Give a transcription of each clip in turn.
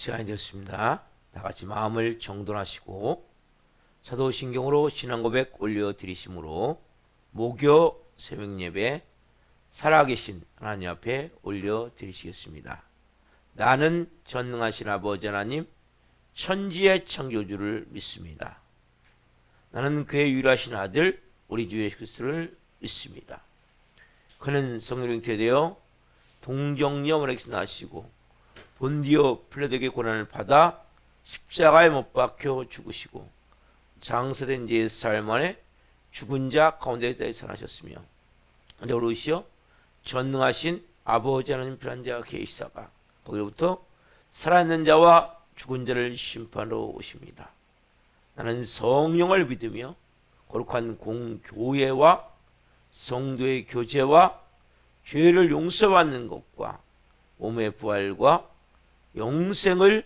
시간이 되었습니다. 다 같이 마음을 정돈하시고 사도신경으로 신앙고백 올려드리심으로 목요 새벽예배 살아계신 하나님 앞에 올려드리시겠습니다. 나는 전능하신 아버지 하나님 천지의 창조주를 믿습니다. 나는 그의 유일하신 아들 우리 주 예수 그리스도를 믿습니다. 그는 성령으로 잉태되어 동정녀에게서 나시고 본디오 필라도에게 고난을 받아 십자가에 못 박혀 죽으시고 장사된 지 4일 만에 죽은 자 가운데 살아나셨으며 근데 오르시어 전능하신 아버지 하나님 필요한 자가 계시다가 거기로부터 살아있는 자와 죽은 자를 심판하러 오십니다. 나는 성령을 믿으며 거룩한 공교회와 성도의 교제와 죄를 용서받는 것과 몸의 부활과 영생을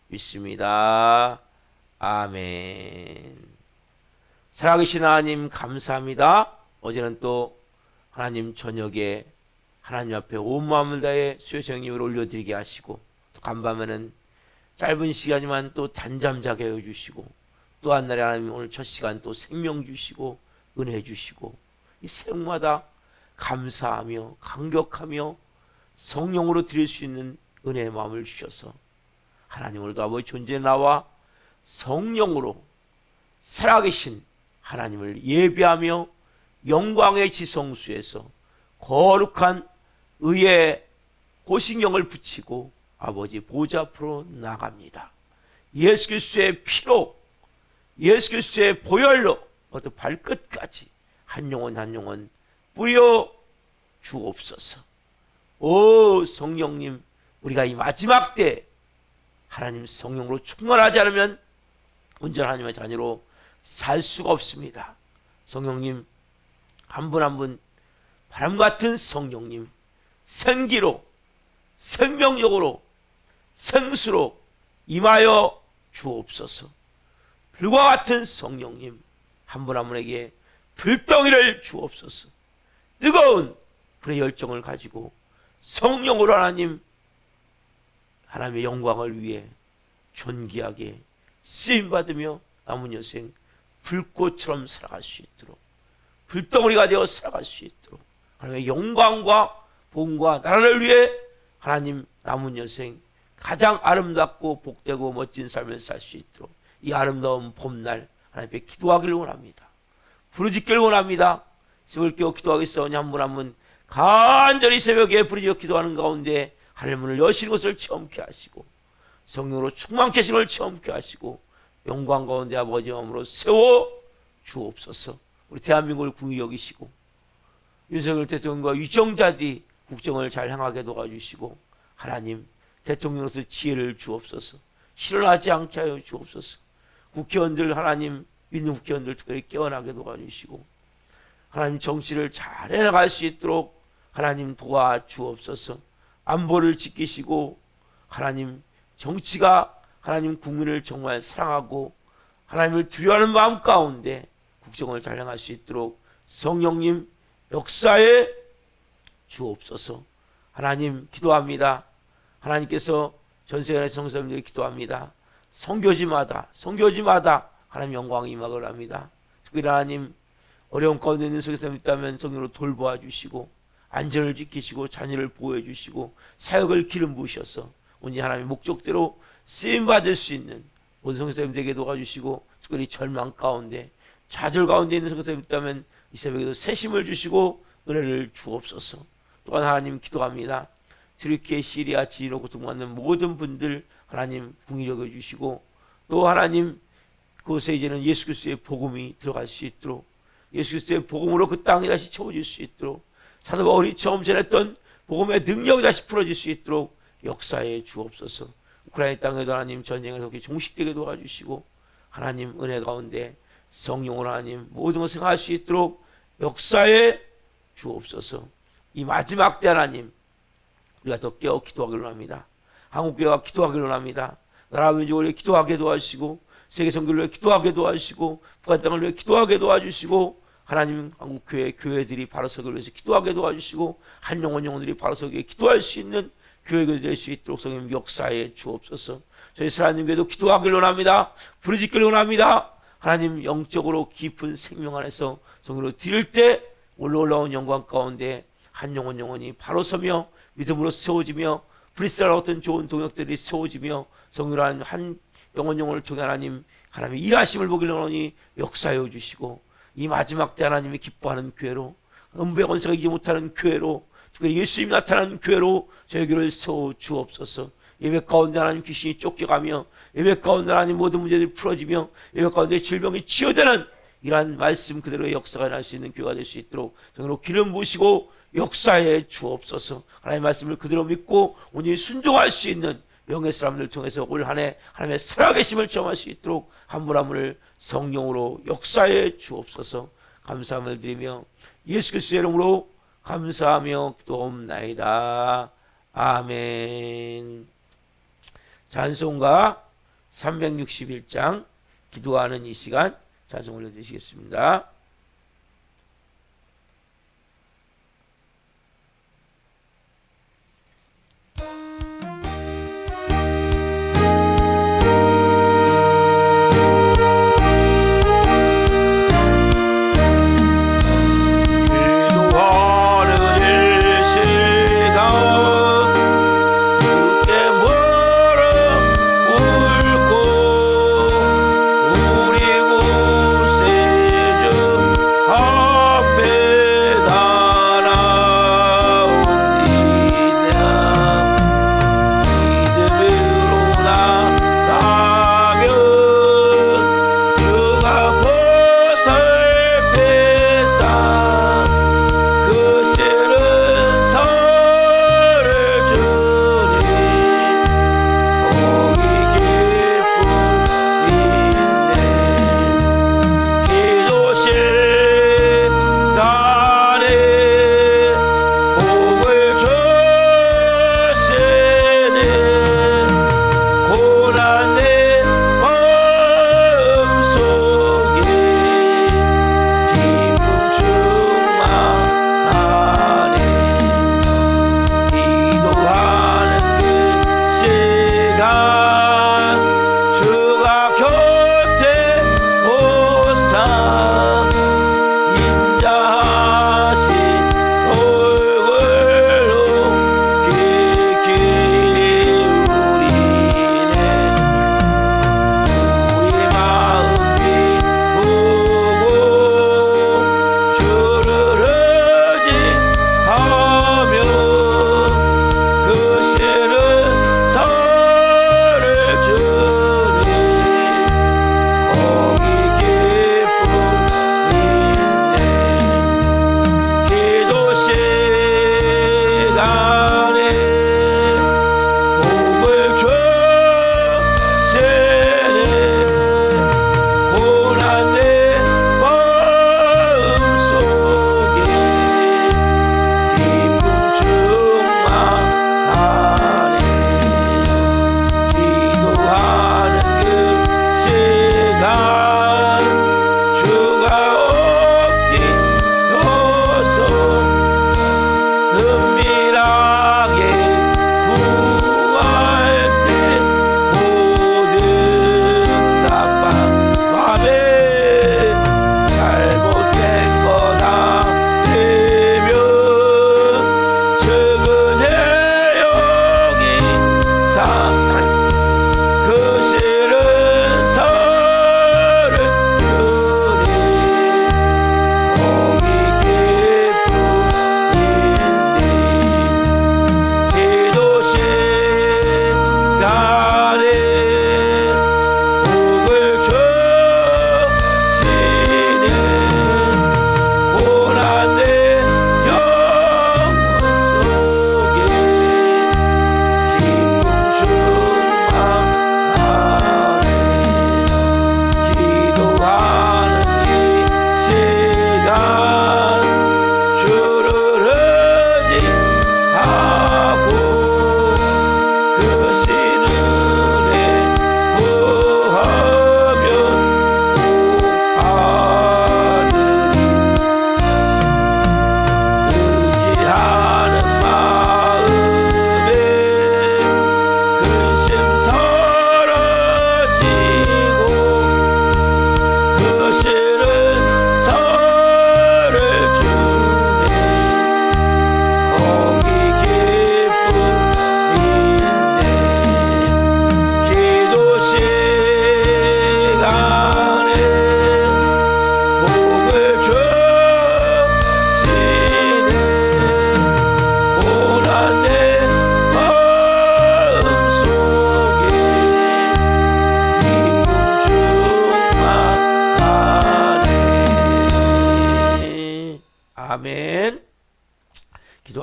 믿습니다. 아멘. 살아계신 하나님 감사합니다. 어제는 또 하나님 저녁에 하나님 앞에 온 마음을 다해 수요 정립을 올려드리게 하시고 또 간밤에는 짧은 시간이지만 또 단잠 자게 해주시고 또 한 날에 하나님 오늘 첫 시간 또 생명 주시고 은혜 주시고 이 생마다 감사하며 감격하며 성령으로 드릴 수 있는 은혜의 마음을 주셔서 하나님 오늘도 아버지 존재에 나와 성령으로 살아계신 하나님을 예배하며 영광의 지성수에서 거룩한 의의 고신경을 붙이고 아버지 보좌 앞으로 나갑니다. 예수 그리스도의 피로 예수 그리스도의 보혈로 어떤 발끝까지 한 영혼 한 영혼 뿌려 주옵소서. 오 성령님, 우리가 이 마지막 때 하나님 성령으로 충만하지 않으면 온전한 하나님의 자녀로 살 수가 없습니다. 성령님 한 분 한 분 바람 같은 성령님 생기로 생명력으로 생수로 임하여 주옵소서. 불과 같은 성령님 한 분 한 분에게 불덩이를 주옵소서. 뜨거운 불의 열정을 가지고 성령으로 하나님의 영광을 위해 존귀하게 쓰임받으며 남은 여생 불꽃처럼 살아갈 수 있도록 불덩어리가 되어 살아갈 수 있도록 하나님의 영광과 복과 나라를 위해 하나님 남은 여생 가장 아름답고 복되고 멋진 삶을 살 수 있도록 이 아름다운 봄날 하나님께 기도하기를 원합니다. 부르짖기를 원합니다. 새벽을 깨워 기도하겠사오니 한 분 한 분 간절히 새벽에 부르짖어 기도하는 가운데 하늘 문을 여시는 것을 체험케 하시고 성령으로 충만케 하시는 것을 체험케 하시고 영광 가운데 아버지 마음으로 세워 주옵소서. 우리 대한민국을 궁히 여기시고 윤석열 대통령과 유정자들이 국정을 잘 향하게 도와주시고 하나님 대통령으로서 지혜를 주옵소서. 실현하지 않게 하여 주옵소서. 국회의원들 하나님 믿는 국회의원들 특별히 깨어나게 도와주시고 하나님 정치를 잘 해나갈 수 있도록 하나님 도와주옵소서. 안보를 지키시고 하나님 정치가 하나님 국민을 정말 사랑하고 하나님을 두려워하는 마음 가운데 국정을 잘 행할 수 있도록 성령님 역사에 주옵소서. 하나님 기도합니다. 하나님께서 전 세계의 성도님들에게 기도합니다. 성교지마다 하나님 영광이 임하기를 합니다. 특별히 하나님 어려운 가운데 있는 성도님이 있다면 성령으로 돌보아 주시고 안전을 지키시고 자녀를 보호해 주시고 사역을 기름 부으셔서 오늘 하나님의 목적대로 쓰임받을 수 있는 모든 성도님들에게 도와주시고 특별히 절망 가운데 좌절 가운데 있는 성도님이 있다면 이 새벽에도 새심을 주시고 은혜를 주옵소서. 또한 하나님 기도합니다. 트리키에 시리아 지리로 고통받는 모든 분들 하나님 긍휼히 여겨주시고 또 하나님 그곳에 이제는 예수 그리스도의 복음이 들어갈 수 있도록 예수 그리스도의 복음으로 그 땅이 다시 채워질 수 있도록 사도 바울이 처음 전했던 복음의 능력이 다시 풀어질 수 있도록 역사에 주옵소서. 우크라이나 땅에도 하나님 전쟁에서 종식되게 도와주시고 하나님 은혜 가운데 성령으로 하나님 모든 것을 행할 수 있도록 역사에 주옵소서. 이 마지막 때 하나님 우리가 더 깨어 기도하기를 합니다. 한국교회가 기도하기를 원합니다. 나라 민족을 위해 기도하게 도와주시고 세계 선교를 위해 기도하게 도와주시고 북한 땅을 위해 기도하게 도와주시고 하나님 한국교회 교회들이 바로 서기를 위해서 기도하게 도와주시고 한 영혼들이 바로 서기에 기도할 수 있는 교회가 될 수 있도록 성령 역사에 주옵소서. 저희 사랑하는 교회도 기도하기를 원합니다. 부르짖기를 원합니다. 하나님 영적으로 깊은 생명 안에서 성령으로 드릴 때 올라온 영광 가운데 한 영혼 영혼이 바로 서며 믿음으로 세워지며 브리스라 같은 좋은 동역들이 세워지며 성령으로 한 영혼 영혼을 통해 하나님의 일하심을 보기를 원하니 역사해 주시고 이 마지막 때 하나님이 기뻐하는 교회로 음부의 권세가 이기지 못하는 교회로 특별히 예수님이 나타나는 교회로 저희 교회를 세워 주옵소서. 예배 가운데 하나님 귀신이 쫓겨가며 예배 가운데 하나님 모든 문제들이 풀어지며 예배 가운데 질병이 치유되는 이러한 말씀 그대로의 역사가 날 수 있는 교회가 될 수 있도록 정으로 기름 부으시고 역사에 주옵소서. 하나님의 말씀을 그대로 믿고 온전히 순종할 수 있는 영의 사람들을 통해서 올 한 해 하나님의 살아계심을 체험할 수 있도록 한 분 한 분을 성령으로 역사에 주옵소서. 감사함을 드리며 예수 그리스도의 이름으로 감사하며 기도옵나이다. 아멘. 찬송가 361장 기도하는 이 시간 찬송 올려주시겠습니다. 우리 곳에 저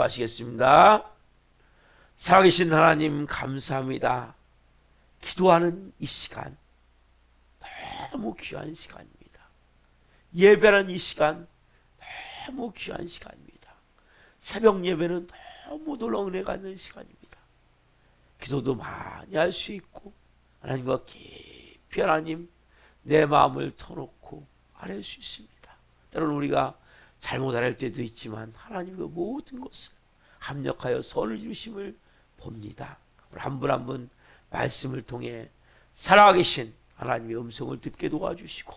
기도하시겠습니다. 살아계신 하나님 감사합니다. 기도하는 이 시간 너무 귀한 시간입니다. 예배하는 이 시간 너무 귀한 시간입니다. 새벽 예배는 너무 놀라운 은혜가 있는 시간입니다. 기도도 많이 할 수 있고 하나님과 깊이 하나님 내 마음을 터놓고 아뢰 수 있습니다. 때로는 우리가 잘못 아뢰 때도 있지만 하나님 그 모든 것을 합력하여 선을 이루심을 봅니다. 한 분 한 분 말씀을 통해 살아계신 하나님의 음성을 듣게 도와주시고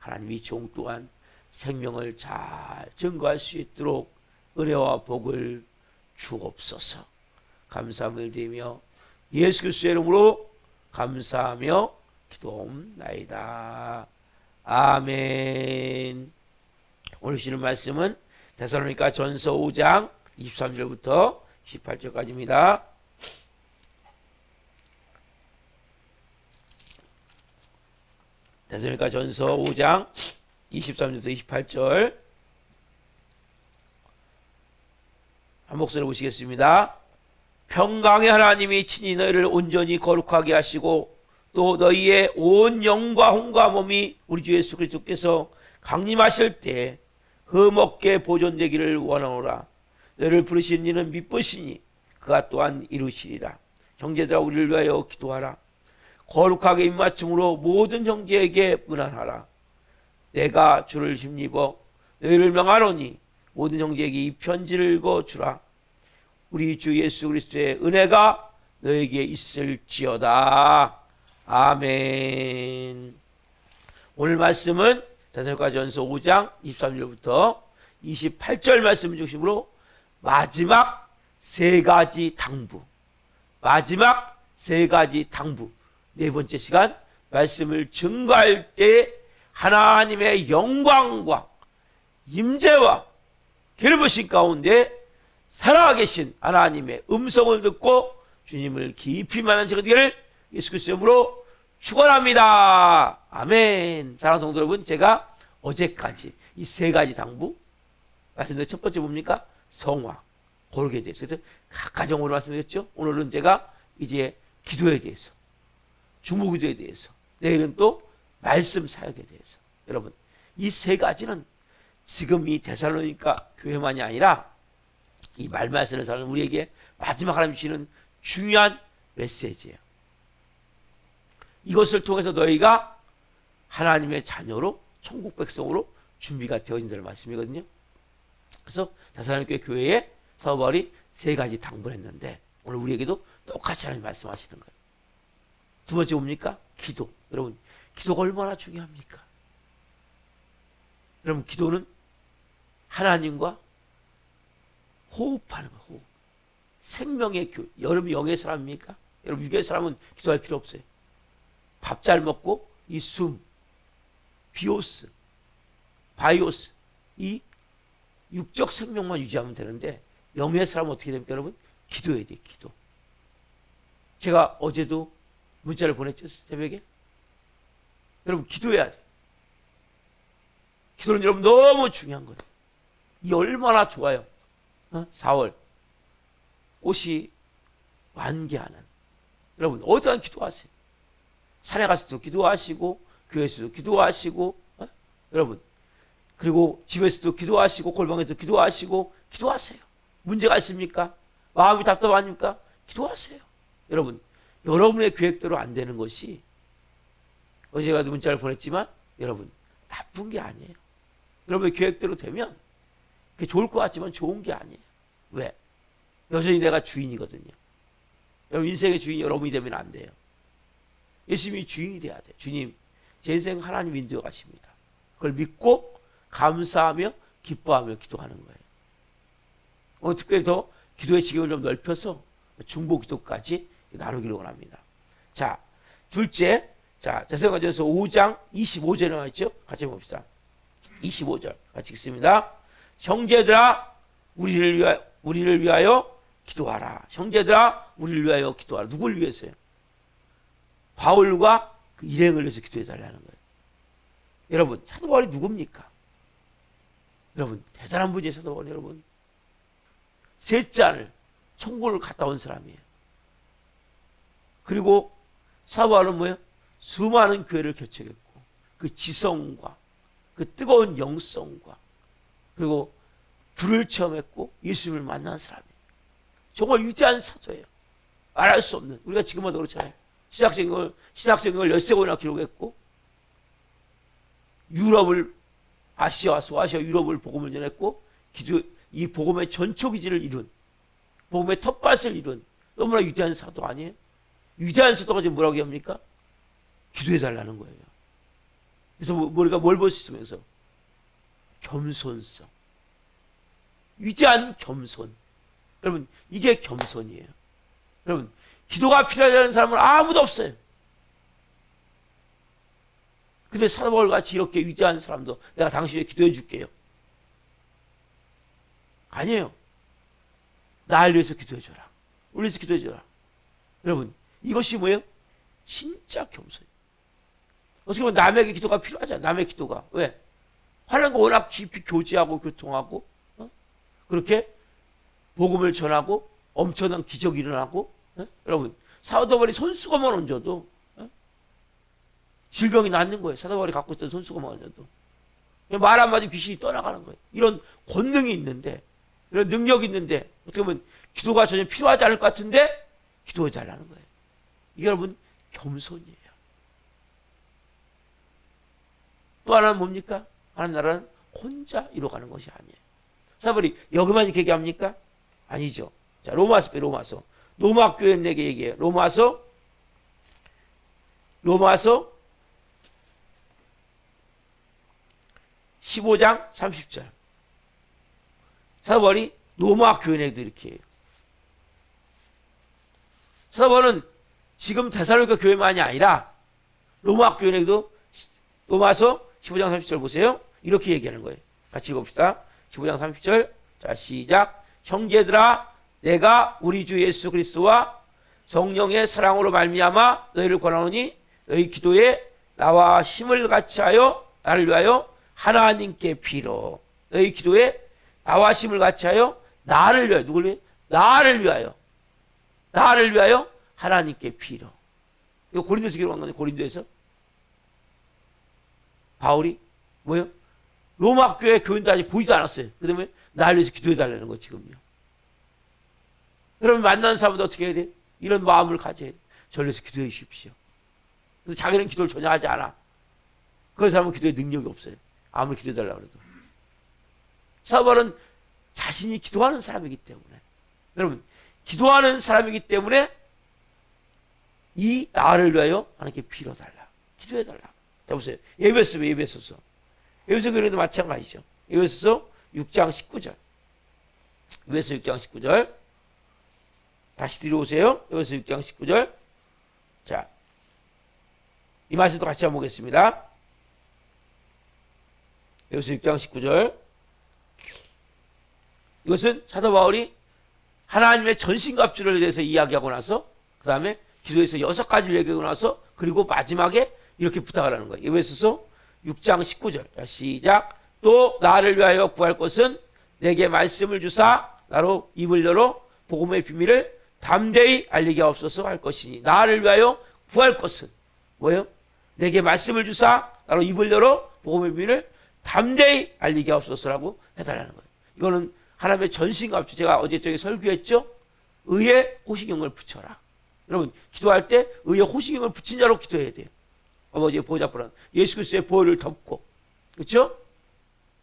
하나님이 종 또한 생명을 잘 증거할 수 있도록 은혜와 복을 주옵소서. 감사함을 드리며 예수 그리스도의 이름으로 감사하며 기도옵나이다. 아멘. 오늘 주시는 말씀은 데살로니가 전서 5장 23절부터 18절까지입니다. 데살로니가 전서 5장 23절부터 28절 한 목소리로 보시겠습니다. 평강의 하나님이 친히 너희를 온전히 거룩하게 하시고 또 너희의 온 영과 혼과 몸이 우리 주 예수 그리스도께서 강림하실 때 흠없게 보존되기를 원하노라. 너희를 부르신 이는 미쁘시니 그가 또한 이루시리라. 형제들아 우리를 위하여 기도하라. 거룩하게 입맞춤으로 모든 형제에게 문안하라. 내가 주를 힘입어 너희를 명하노니 모든 형제에게 이 편지를 읽어주라. 우리 주 예수 그리스도의 은혜가 너에게 있을지어다. 아멘. 오늘 말씀은 데살로니가전서 5장 23절부터 28절 말씀 중심으로 마지막 세 가지 당부, 마지막 세 가지 당부, 네 번째 시간 말씀을 증거할 때 하나님의 영광과 임재와 기름부심 가운데 살아계신 하나님의 음성을 듣고 주님을 깊이 만난 제가 되기를 예수 그리스도의 이름으로 축원합니다. 아멘. 사랑하는 성도 여러분, 제가 어제까지 이 세 가지 당부 말씀드린 첫 번째 뭡니까? 성화, 거룩에 대해서. 그래서 각 가정으로 말씀드렸죠. 오늘은 제가 이제 기도에 대해서, 중보기도에 대해서, 내일은 또 말씀 사역에 대해서. 여러분, 이 세 가지는 지금 이 데살로니가 교회만이 아니라 이 말씀을 쓰는 사람은 우리에게 마지막 하나님 주시는 중요한 메시지예요. 이것을 통해서 너희가 하나님의 자녀로 천국 백성으로 준비가 되어진다는 말씀이거든요. 그래서 데살로니가 교회에 사도 바울이 세 가지 당부를 했는데 오늘 우리에게도 똑같이 하나님 말씀하시는 거예요. 두 번째 뭡니까? 기도. 여러분, 기도가 얼마나 중요합니까? 여러분, 기도는 하나님과 호흡하는 거예요. 호흡. 생명의 교회. 여러분 영의 사람입니까? 여러분 육의 사람은 기도할 필요 없어요. 밥 잘 먹고 이 숨, 비오스, 바이오스, 이 육적 생명만 유지하면 되는데 영의 사람은 어떻게 됩니까? 여러분 기도해야 돼요. 기도. 제가 어제도 문자를 보냈죠. 새벽에. 여러분 기도해야 돼요. 기도는 여러분 너무 중요한 거예요. 이 얼마나 좋아요. 4월 꽃이 완개하는. 여러분 어디 가서 기도하세요. 산에 가서도 기도하시고 교회에서도 기도하시고 여러분 그리고 집에서도 기도하시고 골방에서도 기도하시고 기도하세요. 문제가 있습니까? 마음이 답답합니까? 기도하세요. 여러분 여러분의 계획대로 안 되는 것이 어제 제가 문자를 보냈지만 여러분 나쁜 게 아니에요. 여러분의 계획대로 되면 그게 좋을 것 같지만 좋은 게 아니에요. 왜? 여전히 내가 주인이거든요. 여러분 인생의 주인이 여러분이 되면 안 돼요. 예수님이 주인이 돼야 돼요. 주님 제 인생 하나님 인도해 가십니다. 그걸 믿고 감사하며 기뻐하며 기도하는 거예요. 오늘 특별히 더 기도의 지경을 좀 넓혀서 중보 기도까지 나누기를 원합니다. 자, 둘째, 자 데살로니가전서 5장 25절에 나와 있죠. 같이 봅시다. 25절 같이 읽습니다. 형제들아 우리를 위하여 기도하라. 형제들아 우리를 위하여 기도하라. 누굴 위해서요? 바울과 그 일행을 위해서 기도해달라는 거예요. 여러분 사도 바울이 누굽니까? 여러분 대단한 분이에요. 사도 바울 여러분. 셋째 아들 천국을 갔다 온 사람이에요. 그리고 사도 바울은 뭐예요? 수많은 교회를 개척했고 그 지성과 그 뜨거운 영성과 그리고 불을 체험했고 예수님을 만난 사람이에요. 정말 위대한 사도예요. 말할 수 없는. 우리가 지금 와도 그렇잖아요. 신학생을 13권이나 기록했고 유럽을 아시아, 소아시아 유럽을 복음을 전했고 이 복음의 전초기지를 이룬 복음의 텃밭을 이룬 너무나 위대한 사도 아니에요? 위대한 사도가 지금 뭐라고 합니까? 기도해달라는 거예요. 그래서 우리가 뭘 볼 수 있으면서 겸손성, 위대한 겸손. 여러분 이게 겸손이에요. 여러분 기도가 필요하다는 사람은 아무도 없어요. 근데 사도 바울 같이 이렇게 위대한 사람도 내가 당신에게 기도해 줄게요. 아니에요. 나를 위해서 기도해 줘라. 우리 위해서 기도해 줘라. 여러분 이것이 뭐예요? 진짜 겸손. 어떻게 보면 남에게 기도가 필요하잖아요. 남의 기도가. 왜? 하나님과 워낙 깊이 교제하고 교통하고 그렇게 복음을 전하고 엄청난 기적이 일어나고 여러분 사도 바울이 손수건만 얹어도 질병이 낫는 거예요. 사도 바울이 갖고 있던 손수건만 얹어도 말 한마디 귀신이 떠나가는 거예요. 이런 권능이 있는데 이런 능력이 있는데 어떻게 보면 기도가 전혀 필요하지 않을 것 같은데 기도해 달라는 거예요. 이게 여러분 겸손이에요. 또 하나는 뭡니까? 하나님 나라는 혼자 이루어가는 것이 아니에요. 사도 바울이 여기만 이렇게 얘기합니까? 아니죠. 자, 로마서 빼 로마서. 로마 교인에게 얘기해요. 로마서 15장 30절. 사도 바울이 로마 교인에게도 이렇게 해요. 사도 바울은 지금 데살로니가 교회만이 아니라 로마 교인에게도 로마서 15장 30절 보세요. 이렇게 얘기하는 거예요. 같이 읽어봅시다. 15장 30절. 자, 시작. 형제들아, 내가 우리 주 예수 그리스도와 성령의 사랑으로 말미암아 너희를 권하노니 너희 기도에 나와 힘을 같이하여 나를 위하여 하나님께 비로. 너희 기도에 나와 힘을 같이하여 나를 위하여. 누굴 위해? 나를 위하여. 나를 위하여 하나님께 비로. 이거 고린도에서 기록한 건데 고린도에서 바울이 뭐예요? 로마 교회 교인도 아직 보이지도 않았어요. 그 다음에 나를 위해서 기도해달라는 거 지금요. 여러분 만나는 사람도 어떻게 해야 돼? 이런 마음을 가져야 돼. 저를 위해서 기도해 주십시오. 그래서 자기는 기도를 전혀 하지 않아. 그런 사람은 기도에 능력이 없어요. 아무리 기도해달라고 해도. 사도 바울은 자신이 기도하는 사람이기 때문에 여러분 기도하는 사람이기 때문에 이 나를 위하여 하나님께 빌어달라. 기도해달라. 자 보세요. 에베소서 교회도 마찬가지죠. 에베소서 6장 19절. 에베소 6장 19절. 다시 들어오세요. 에베소 6장 19절. 자, 이 말씀도 같이 한번 보겠습니다. 에베소 6장 19절. 이것은 사도 바울이 하나님의 전신갑주를 대해서 이야기하고 나서 그 다음에 기도에서 6가지를 얘기하고 나서 그리고 마지막에 이렇게 부탁을 하는 거예요. 에베소서 6장 19절. 자, 시작. 또 나를 위하여 구할 것은 내게 말씀을 주사 나로 입을 열어 복음의 비밀을 담대히 알리게 하옵소서 할 것이니. 나를 위하여 구할 것은 뭐예요? 내게 말씀을 주사 나로 입을 열어 복음의 비밀을 담대히 알리게 하옵소서라고 해달라는 거예요. 이거는 하나님의 전신갑주. 제가 어제 저기 설교했죠? 의에 호식용을 붙여라. 여러분 기도할 때 의에 호식용을 붙인 자로 기도해야 돼요. 아버지의 보좌불안 예수 그리스도의 보혈을 덮고 그렇죠?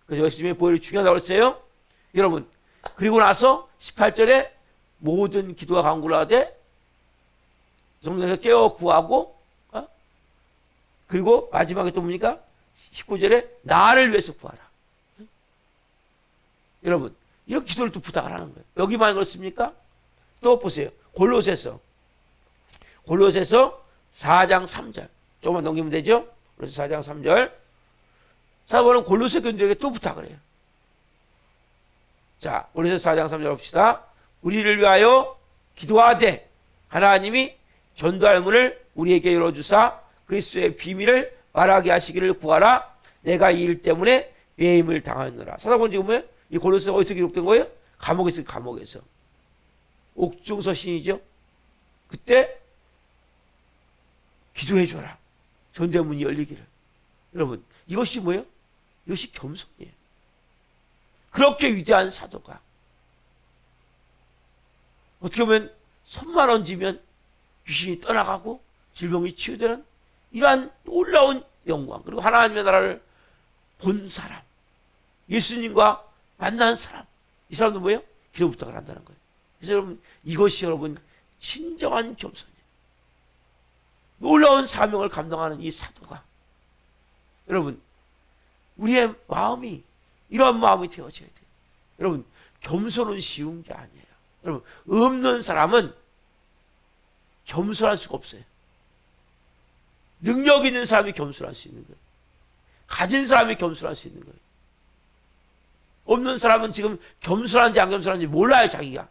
그래서 예수님의 보혈이 중요하다고 그랬어요. 여러분 그리고 나서 18절에 모든 기도와 간구를 하되 성령에서 깨어 구하고 그리고 마지막에 또 뭡니까? 19절에 나를 위해서 구하라. 여러분 이렇게 기도를 또 부탁을 하는 거예요. 여기만 그렇습니까? 또 보세요. 골로새서 4장 3절. 조금만 넘기면 되죠? 골로새 4장 3절. 사도 바울은 골로새 교인들에게 또 부탁을 해요. 자, 골로새 4장 3절 봅시다. 우리를 위하여 기도하되 하나님이 전도할 문을 우리에게 열어주사 그리스도의 비밀을 말하게 하시기를 구하라. 내가 이 일 때문에 외임을 당하였노라. 사도 바울은 지금 뭐예요? 이 골로새가 어디서 기록된 거예요? 감옥에서. 옥중서신이죠. 그때 기도해줘라. 전대문이 열리기를. 여러분, 이것이 뭐예요? 이것이 겸손이에요. 그렇게 위대한 사도가 어떻게 보면 손만 얹으면 귀신이 떠나가고 질병이 치유되는 이러한 놀라운 영광, 그리고 하나님의 나라를 본 사람, 예수님과 만난 사람, 이 사람도 뭐예요? 기도 부탁을 한다는 거예요. 그래서 여러분, 이것이 여러분 진정한 겸손이에요. 놀라운 사명을 감당하는 이 사도가, 여러분, 우리의 마음이 이러한 마음이 되어져야 돼요. 여러분, 겸손은 쉬운 게 아니에요. 여러분, 없는 사람은 겸손할 수가 없어요. 능력 있는 사람이 겸손할 수 있는 거예요. 가진 사람이 겸손할 수 있는 거예요. 없는 사람은 지금 겸손한지 안 겸손한지 몰라요, 자기가.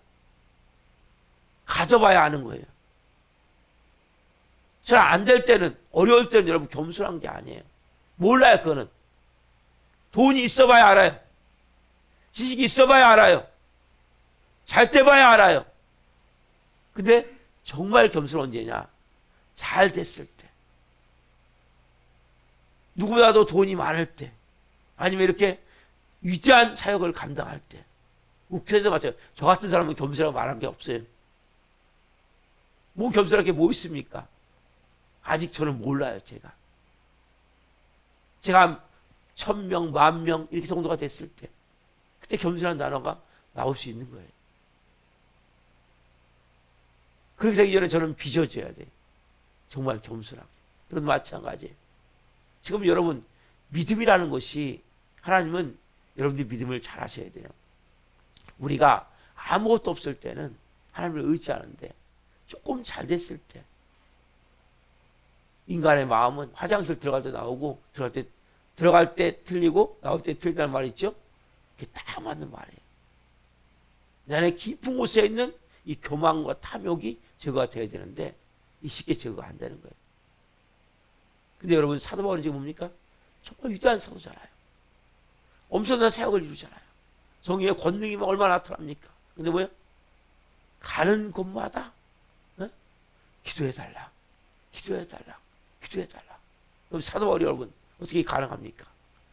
가져봐야 아는 거예요. 잘 안 될 때는, 어려울 때는 여러분 겸손한 게 아니에요. 몰라요, 그거는. 돈이 있어봐야 알아요. 지식이 있어봐야 알아요. 잘 때 봐야 알아요. 근데 정말 겸손 언제냐? 잘 됐을 때. 누구보다도 돈이 많을 때. 아니면 이렇게 위대한 사역을 감당할 때. 목회자도 마찬가지예요. 저 같은 사람은 겸손하고 말한 게 없어요. 뭐 겸손할 게 뭐 있습니까? 아직 저는 몰라요, 제가. 제가 1000명, 10,000명 이렇게 정도가 됐을 때 그때 겸손한 단어가 나올 수 있는 거예요. 그렇게 되기 전에 저는 빚어져야 돼요. 정말 겸손하게. 그런 마찬가지예요. 지금 여러분, 믿음이라는 것이, 하나님은 여러분들이 믿음을 잘 하셔야 돼요. 우리가 아무것도 없을 때는 하나님을 의지하는데 조금 잘 됐을 때, 인간의 마음은 화장실 들어갈 때 나오고 들어갈 때 틀리고 나올 때 틀리다는 말이 있죠. 그게 딱 맞는 말이에요. 내 안에 깊은 곳에 있는 이 교만과 탐욕이 제거가 돼야 되는데 이 쉽게 제거가 안 되는 거예요. 근데 여러분, 사도 바울은 지금 뭡니까? 정말 위대한 사도잖아요. 엄청난 사역을 이루잖아요. 성령의 권능이 얼마나 나타납니까? 근데 뭐예요? 가는 곳마다 기도해달라, 기도해달라, 기도해달라. 그럼 사도 바울이 여러분 어떻게 가능합니까?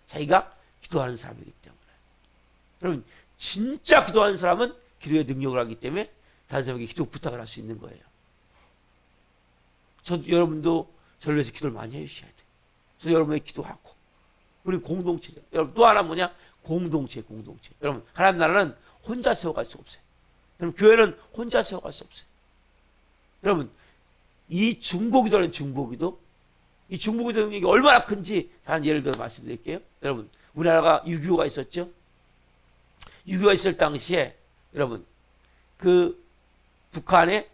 자기가 기도하는 사람이기 때문에. 여러분, 진짜 기도하는 사람은 기도의 능력을 하기 때문에 다른 사람에게 기도 부탁을 할 수 있는 거예요. 여러분도 저를 위해서 기도를 많이 해주셔야 돼요. 그래서 여러분에게 기도하고, 우리 공동체죠. 여러분, 또 하나 뭐냐? 공동체. 여러분, 하나님 나라는 혼자 세워갈 수 없어요. 여러분, 교회는 혼자 세워갈 수 없어요. 여러분, 이 중보기도는 중보기도, 이 중보기도 능력이 얼마나 큰지 한 예를 들어 말씀드릴게요. 여러분, 우리나라가 6.25가 있었죠. 6.25가 있을 당시에 여러분, 그 북한에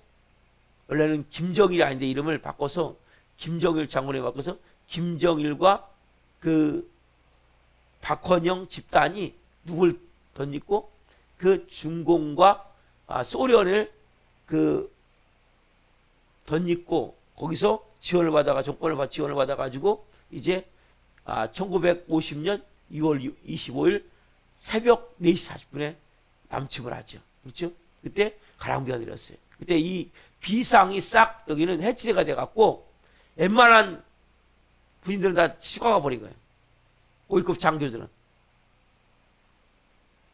원래는 김정일이 아닌데 이름을 바꿔서 김정일 장군에 바꿔서 김정일과 그 박헌영 집단이 누굴 덧입고 그 중공과 소련을 그 덧입고 거기서 지원을 받아가 정권을 지원을 받아가지고 이제 1950년 6월 25일 새벽 4시 40분에 남침을 하죠. 그렇죠? 그때 가랑비가 내렸어요. 그때 이 비상이 싹 여기는 해치가 돼갖고 웬만한 군인들은 다 휴가가 버린 거예요. 고위급 장교들은.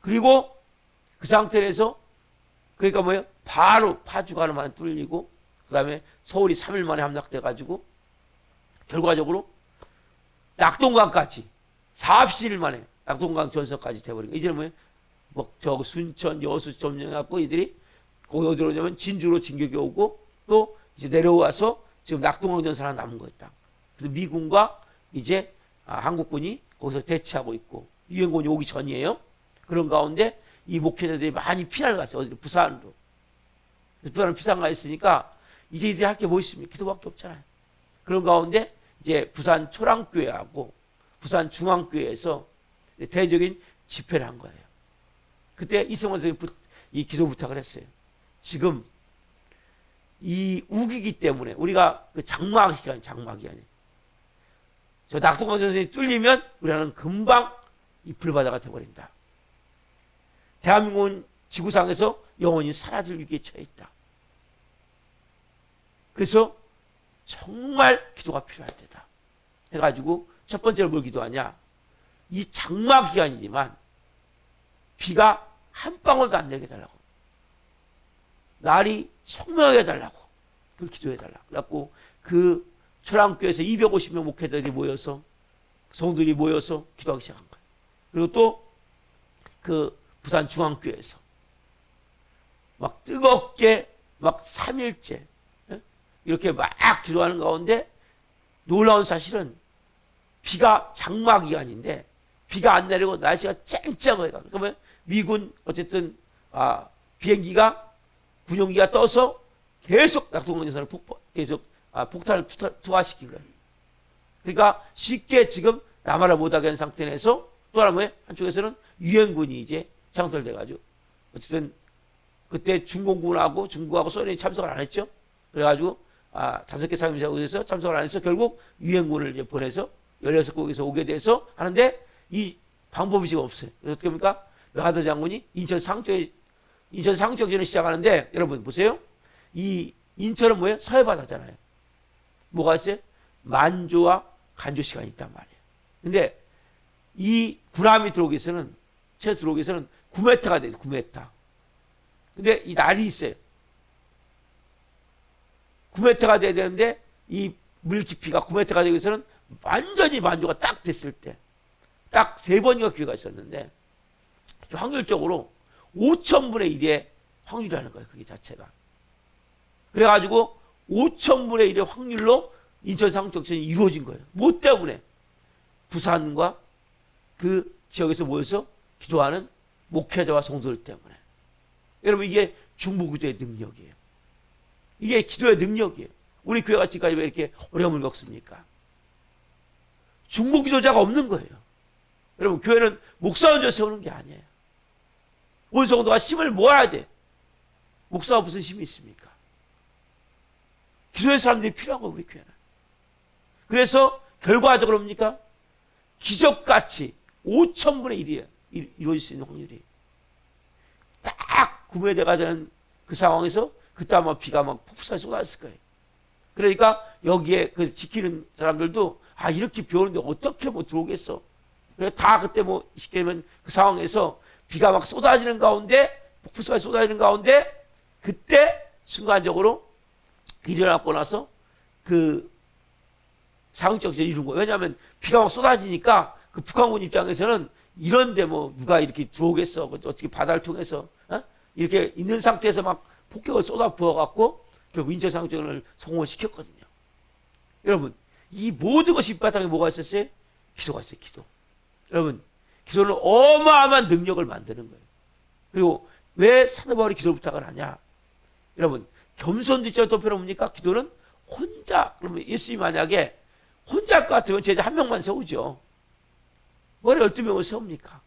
그리고 그 상태에서 그러니까 뭐예요? 바로 파주가 하나만 뚫리고 그 다음에 서울이 3일 만에 함락돼가지고 결과적으로 낙동강까지 47일 만에 낙동강 전선까지 돼버린 거예요. 이제는 뭐예요? 저 순천, 여수 점령해갖고 이들이 거기 어디로 오냐면 진주로 진격이 오고 또 이제 내려와서 지금 낙동강 전선 하나 남은 거였다. 그래서 미군과 이제 한국군이 거기서 대치하고 있고 유엔군이 오기 전이에요. 그런 가운데 이 목회자들이 많이 피난을 갔어요. 어디로? 부산으로. 부산으로 피난 가 있으니까 이제 이들이 할 게 뭐 있습니까? 기도밖에 없잖아요. 그런 가운데 이제 부산 초랑교회하고 부산 중앙교회에서 대적인 집회를 한 거예요. 그때 이승원 선생님이 이 기도 부탁을 했어요. 지금 이 우기기 때문에 우리가 그 장막이 아니에요. 저 낙동강 전선이 뚫리면 우리는 금방 이 불바다가 돼버린다. 대한민국은 지구상에서 영원히 사라질 위기에 처해 있다. 그래서 정말 기도가 필요할 때다 해가지고 첫 번째로 뭘 기도하냐, 이 장마 기간이지만 비가 한 방울도 안 내게 해달라고, 날이 청명하게 해달라고, 그걸 기도해달라고. 그래갖고 그 초랑교에서 250명 목회자들이 모여서, 성도들이 모여서 기도하기 시작한 거예요. 그리고 또 그 부산 중앙교회에서 막 뜨겁게 막 3일째 이렇게 막 기도하는 가운데 놀라운 사실은 비가 장마 기간인데 비가 안 내리고 날씨가 쨍쨍해요. 그러면 미군 어쨌든 비행기가 군용기가 떠서 계속 낙동강전선을 계속 폭탄을 투하시키고 그래요. 그러니까 쉽게 지금 남하를 못하게 한 상태에서 또 하나 한쪽에서는 유엔군이 이제 창설돼가지고 어쨌든 그때 중공군하고 중국하고 소련이 참석을 안 했죠. 그래가지고 5개 상임사국에서 참석을 안 해서 결국 유엔군을 이제 보내서 16국에서 오게 돼서 하는데 이 방법이 지금 없어요. 그래서 어떻게 합니까? 외하도 장군이 인천 상륙작전을 시작하는데 여러분 보세요. 이 인천은 뭐예요? 서해바다잖아요. 뭐가 있어요? 만조와 간조 시간이 있단 말이에요. 근데 이 군함이 들어오기 위해서는 9m가 돼요. 9m. 근데 이 날이 있어요. 9m가 돼야 되는데 이 물 깊이가 9m가 되기 위해서는 완전히 만조가 딱 됐을 때 딱 3번인가 기회가 있었는데 확률적으로 5,000분의 1의 확률이라는 거예요. 그게 자체가. 그래가지고 5,000분의 1의 확률로 인천 상륙작전이 이루어진 거예요. 뭐 때문에? 부산과 그 지역에서 모여서 기도하는 목회자와 성도들 때문에. 여러분 이게 중보기도의 능력이에요. 이게 기도의 능력이에요. 우리 교회가 지금까지 왜 이렇게 어려움을 겪습니까? 중보기도자가 없는 거예요. 여러분 교회는 목사 혼자 세우는 게 아니에요. 온 성도가 힘을 모아야 돼. 목사가 무슨 힘이 있습니까? 기도의 사람들이 필요한 거예요. 우리 교회는. 그래서 결과적으로 뭡니까? 기적같이 5,000분의 1이에요. 이루어질 수 있는 확률이. 딱 구매대가 되는 그 상황에서 그때 아마 비가 막 폭설이 쏟아졌을 거예요. 그러니까 여기에 그 지키는 사람들도 이렇게 비 오는데 어떻게 뭐 들어오겠어. 그래서 다 그때 뭐 쉽게 하면 그 상황에서 비가 막 쏟아지는 가운데 폭설이 쏟아지는 가운데 그때 순간적으로 일어나고 나서 그 상륙작전을 이룬 거예요. 왜냐하면 비가 막 쏟아지니까 그 북한군 입장에서는 이런데 뭐 누가 이렇게 들어오겠어. 어떻게 바다를 통해서 이렇게 있는 상태에서 막 폭격을 쏟아 부어갖고 결국 인천 상륙작전을 성공시켰거든요. 여러분 이 모든 것이 밑바탕에 뭐가 있었어요? 기도가 있어요. 기도. 여러분 기도는 어마어마한 능력을 만드는 거예요. 그리고 왜 사도 바울이 기도를 부탁을 하냐? 여러분 겸손도 있잖아요. 또 필요 뭡니까? 기도는 혼자. 그러면 예수님이 만약에 혼자 할 것 같으면 제자 한 명만 세우죠. 왜 12명을 세웁니까?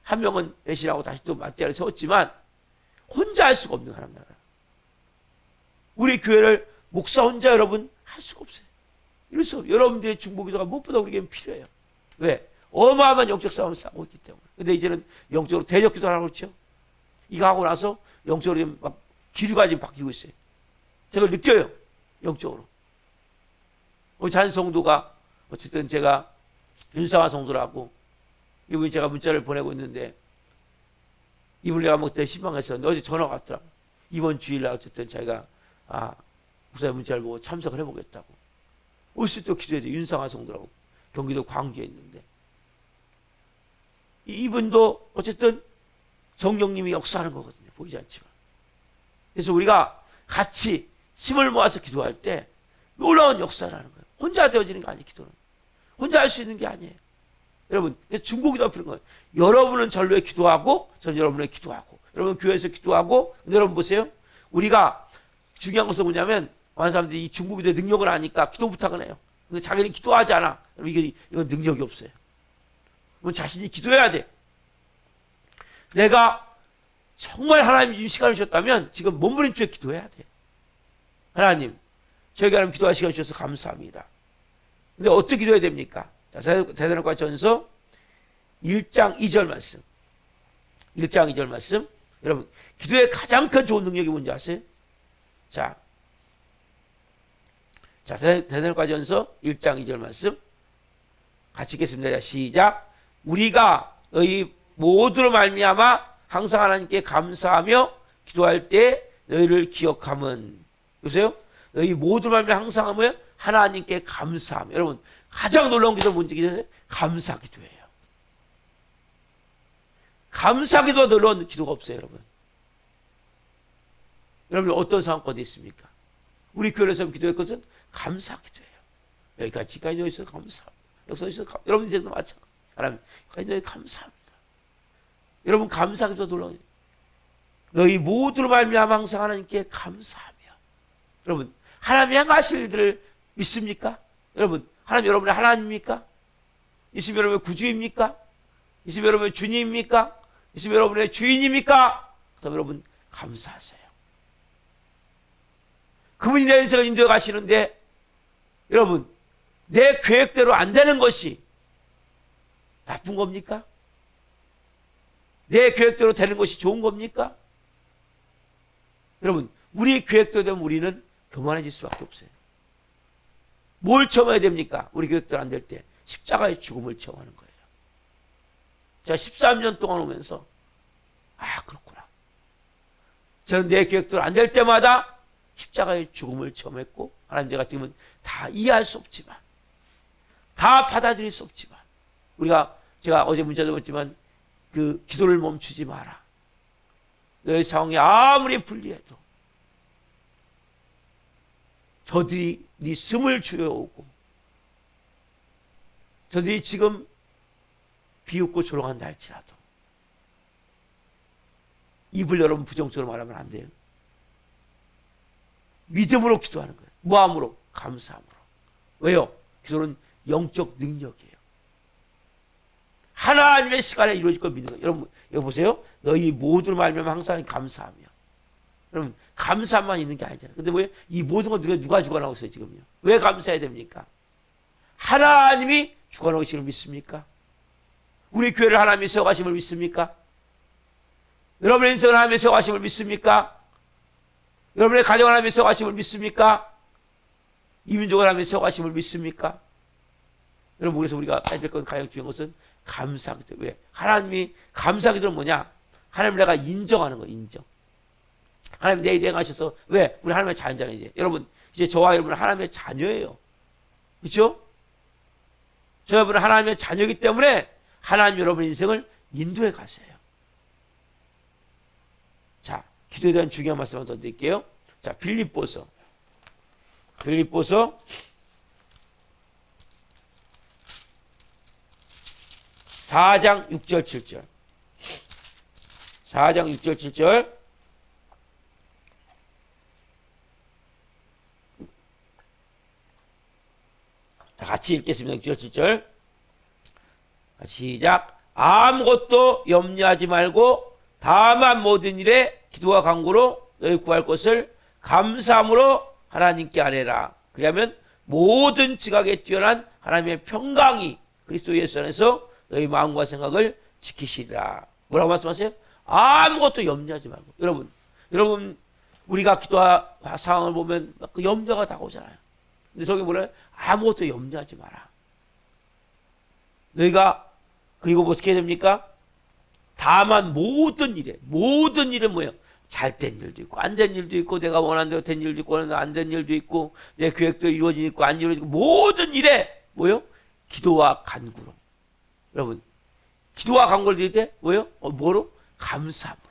한 명은 배신하고 다시 또 맞대를 세웠지만 혼자 할 수가 없는 하나님 나라. 우리 교회를 목사 혼자 여러분 할 수가 없어요. 이럴 수 없어요. 여러분들의 중보기도가 무엇보다 우리에게는 필요해요. 왜? 어마어마한 영적 싸움을 싸고 있기 때문에. 근데 이제는 영적으로 대적 기도를 하고 있죠. 이거 하고 나서 영적으로 막 기류가 지금 바뀌고 있어요. 제가 느껴요. 영적으로. 우리 잔 성도가 어쨌든 제가 윤상화 성도라고 이분이 제가 문자를 보내고 있는데 이분이 내가 그때 신방했었는데 어제 전화가 왔더라고. 이번 주일날 어쨌든 자기가 목사님 문자를 보고 참석을 해보겠다고. 올수 또 기도해야 돼. 윤상화 성도라고 경기도 광주에 있는데 이분도 어쨌든 성령님이 역사하는 거거든요. 보이지 않지만. 그래서 우리가 같이 힘을 모아서 기도할 때 놀라운 역사라는 거예요. 혼자 되어지는 게 아니에요. 기도는. 혼자 할 수 있는 게 아니에요. 여러분 중보기도가 필요한 거예요. 여러분은 전로에 기도하고 저는 여러분에 기도하고 여러분 교회에서 기도하고. 근데 여러분 보세요. 우리가 중요한 것은 뭐냐면 많은 사람들이 이 중보기도의 능력을 아니까 기도 부탁을 해요. 근데 자기는 기도하지 않아. 이건 능력이 없어요. 그럼 자신이 기도해야 돼. 내가 정말 하나님이 지금 시간을 주셨다면 지금 몸부림치며 기도해야 돼. 하나님, 저에게 하나님 기도할 시간 주셔서 감사합니다. 근데 어떻게 기도해야 됩니까? 자, 대사로니가 전서 1장 2절 말씀. 1장 2절 말씀. 여러분, 기도의 가장 큰 좋은 능력이 뭔지 아세요? 자, 데살로니가전서 1장 2절 말씀 같이 읽겠습니다. 시작. 우리가 너희 모두로 말미암아 항상 하나님께 감사하며 기도할 때 너희를 기억함은, 보세요. 너희 모두로 말미암아 항상 하며 하나님께 감사하며. 여러분, 가장 놀라운 기도는 뭔지 기도해요? 감사 기도예요. 감사 기도가 놀라운 기도가 없어요, 여러분. 여러분, 어떤 상황 가운데 있습니까? 우리 교회에서 기도할 것은 감사 기도예요. 여기까지 여기서 감사합니다. 여기서 여러분 인생도 마찬가지. 하나님, 여기까지 감사합니다. 여러분, 감사 기도가 놀라워요. 너희 모두로 말미암아 항상 하나님께 감사하며. 여러분, 하나님이 행하실 일들을 믿습니까? 여러분, 하나님 여러분의 하나님입니까? 예수님 여러분의 구주입니까? 예수님 여러분의 주님입니까? 예수님 여러분의 주인입니까? 그럼 여러분 감사하세요. 그분이 내 인생을 인도해 가시는데 여러분, 내 계획대로 안 되는 것이 나쁜 겁니까? 내 계획대로 되는 것이 좋은 겁니까? 여러분, 우리 계획대로 되면 우리는 교만해질 수밖에 없어요. 뭘 체험해야 됩니까? 우리 계획대로 안 될 때 십자가의 죽음을 체험하는 거예요. 제가 13년 동안 오면서 그렇구나. 저는 내 계획대로 안 될 때마다 십자가의 죽음을 체험했고, 하나님, 제가 지금은 다 이해할 수 없지만, 다 받아들일 수 없지만, 제가 어제 문자도 봤지만 그 기도를 멈추지 마라. 너의 상황이 아무리 불리해도 저들이 네 숨을 죽여오고 저들이 지금 비웃고 조롱한다 할지라도 입을 여러분 부정적으로 말하면 안 돼요. 믿음으로 기도하는 거예요. 무함으로, 감사함으로. 왜요? 기도는 영적 능력이에요. 하나님의 시간에 이루어질 걸 믿는 거예요. 여러분, 여기 보세요. 너희 모두를 말미암아 항상 감사하며. 여러분, 감사만 있는 게 아니잖아요. 근데 왜 이 모든 걸 누가 주관하고 있어요, 지금요? 왜 감사해야 됩니까? 하나님이 주관하고 계시는 걸 믿습니까? 우리 교회를 하나님이 세워가심을 믿습니까? 여러분의 인생을 하나님이 세워가심을 믿습니까? 여러분의 가정을 하나님이 세워가심을 믿습니까? 이 민족을 하나님이 세워가심을 믿습니까? 여러분, 그래서 우리가 해야 될 건 가장 중요한 것은 감사기도. 왜? 하나님이 감사기도는 뭐냐? 하나님 내가 인정하는 거예요. 인정. 하나님 내 일에 행하셔서. 왜? 우리 하나님의 자녀잖아요. 이제 여러분, 이제 저와 여러분은 하나님의 자녀예요. 그렇죠? 저 여러분은 하나님의 자녀이기 때문에 하나님 여러분의 인생을 인도해 가세요. 자, 기도에 대한 중요한 말씀을 더 드릴게요. 자, 빌립보서 4장 6절 7절. 4장 6절 7절. 자, 같이 읽겠습니다. 6절 7절. 시작. 아무것도 염려하지 말고 다만 모든 일에 기도와 간구로 너희 구할 것을 감사함으로 하나님께 아뢰라. 그러면 모든 지각에 뛰어난 하나님의 평강이 그리스도 예수 안에서 너희 마음과 생각을 지키시리라. 뭐라고 말씀하세요? 아무것도 염려하지 말고. 여러분 우리가 기도와 상황을 보면 그 염려가 다가오잖아요. 근데 저기 뭐래요? 아무것도 염려하지 마라. 너희가 그리고 어떻게 해야 됩니까? 다만 모든 일은 뭐예요? 잘 된 일도 있고 안 된 일도 있고 내가 원하는 대로 된 일도 있고 안 된 일도 있고 내 계획도 이루어지고 있고 안 이루어지고 모든 일에 뭐예요? 기도와 간구로. 여러분, 기도와 간구를 드릴 때 뭐예요? 뭐로? 감사함으로.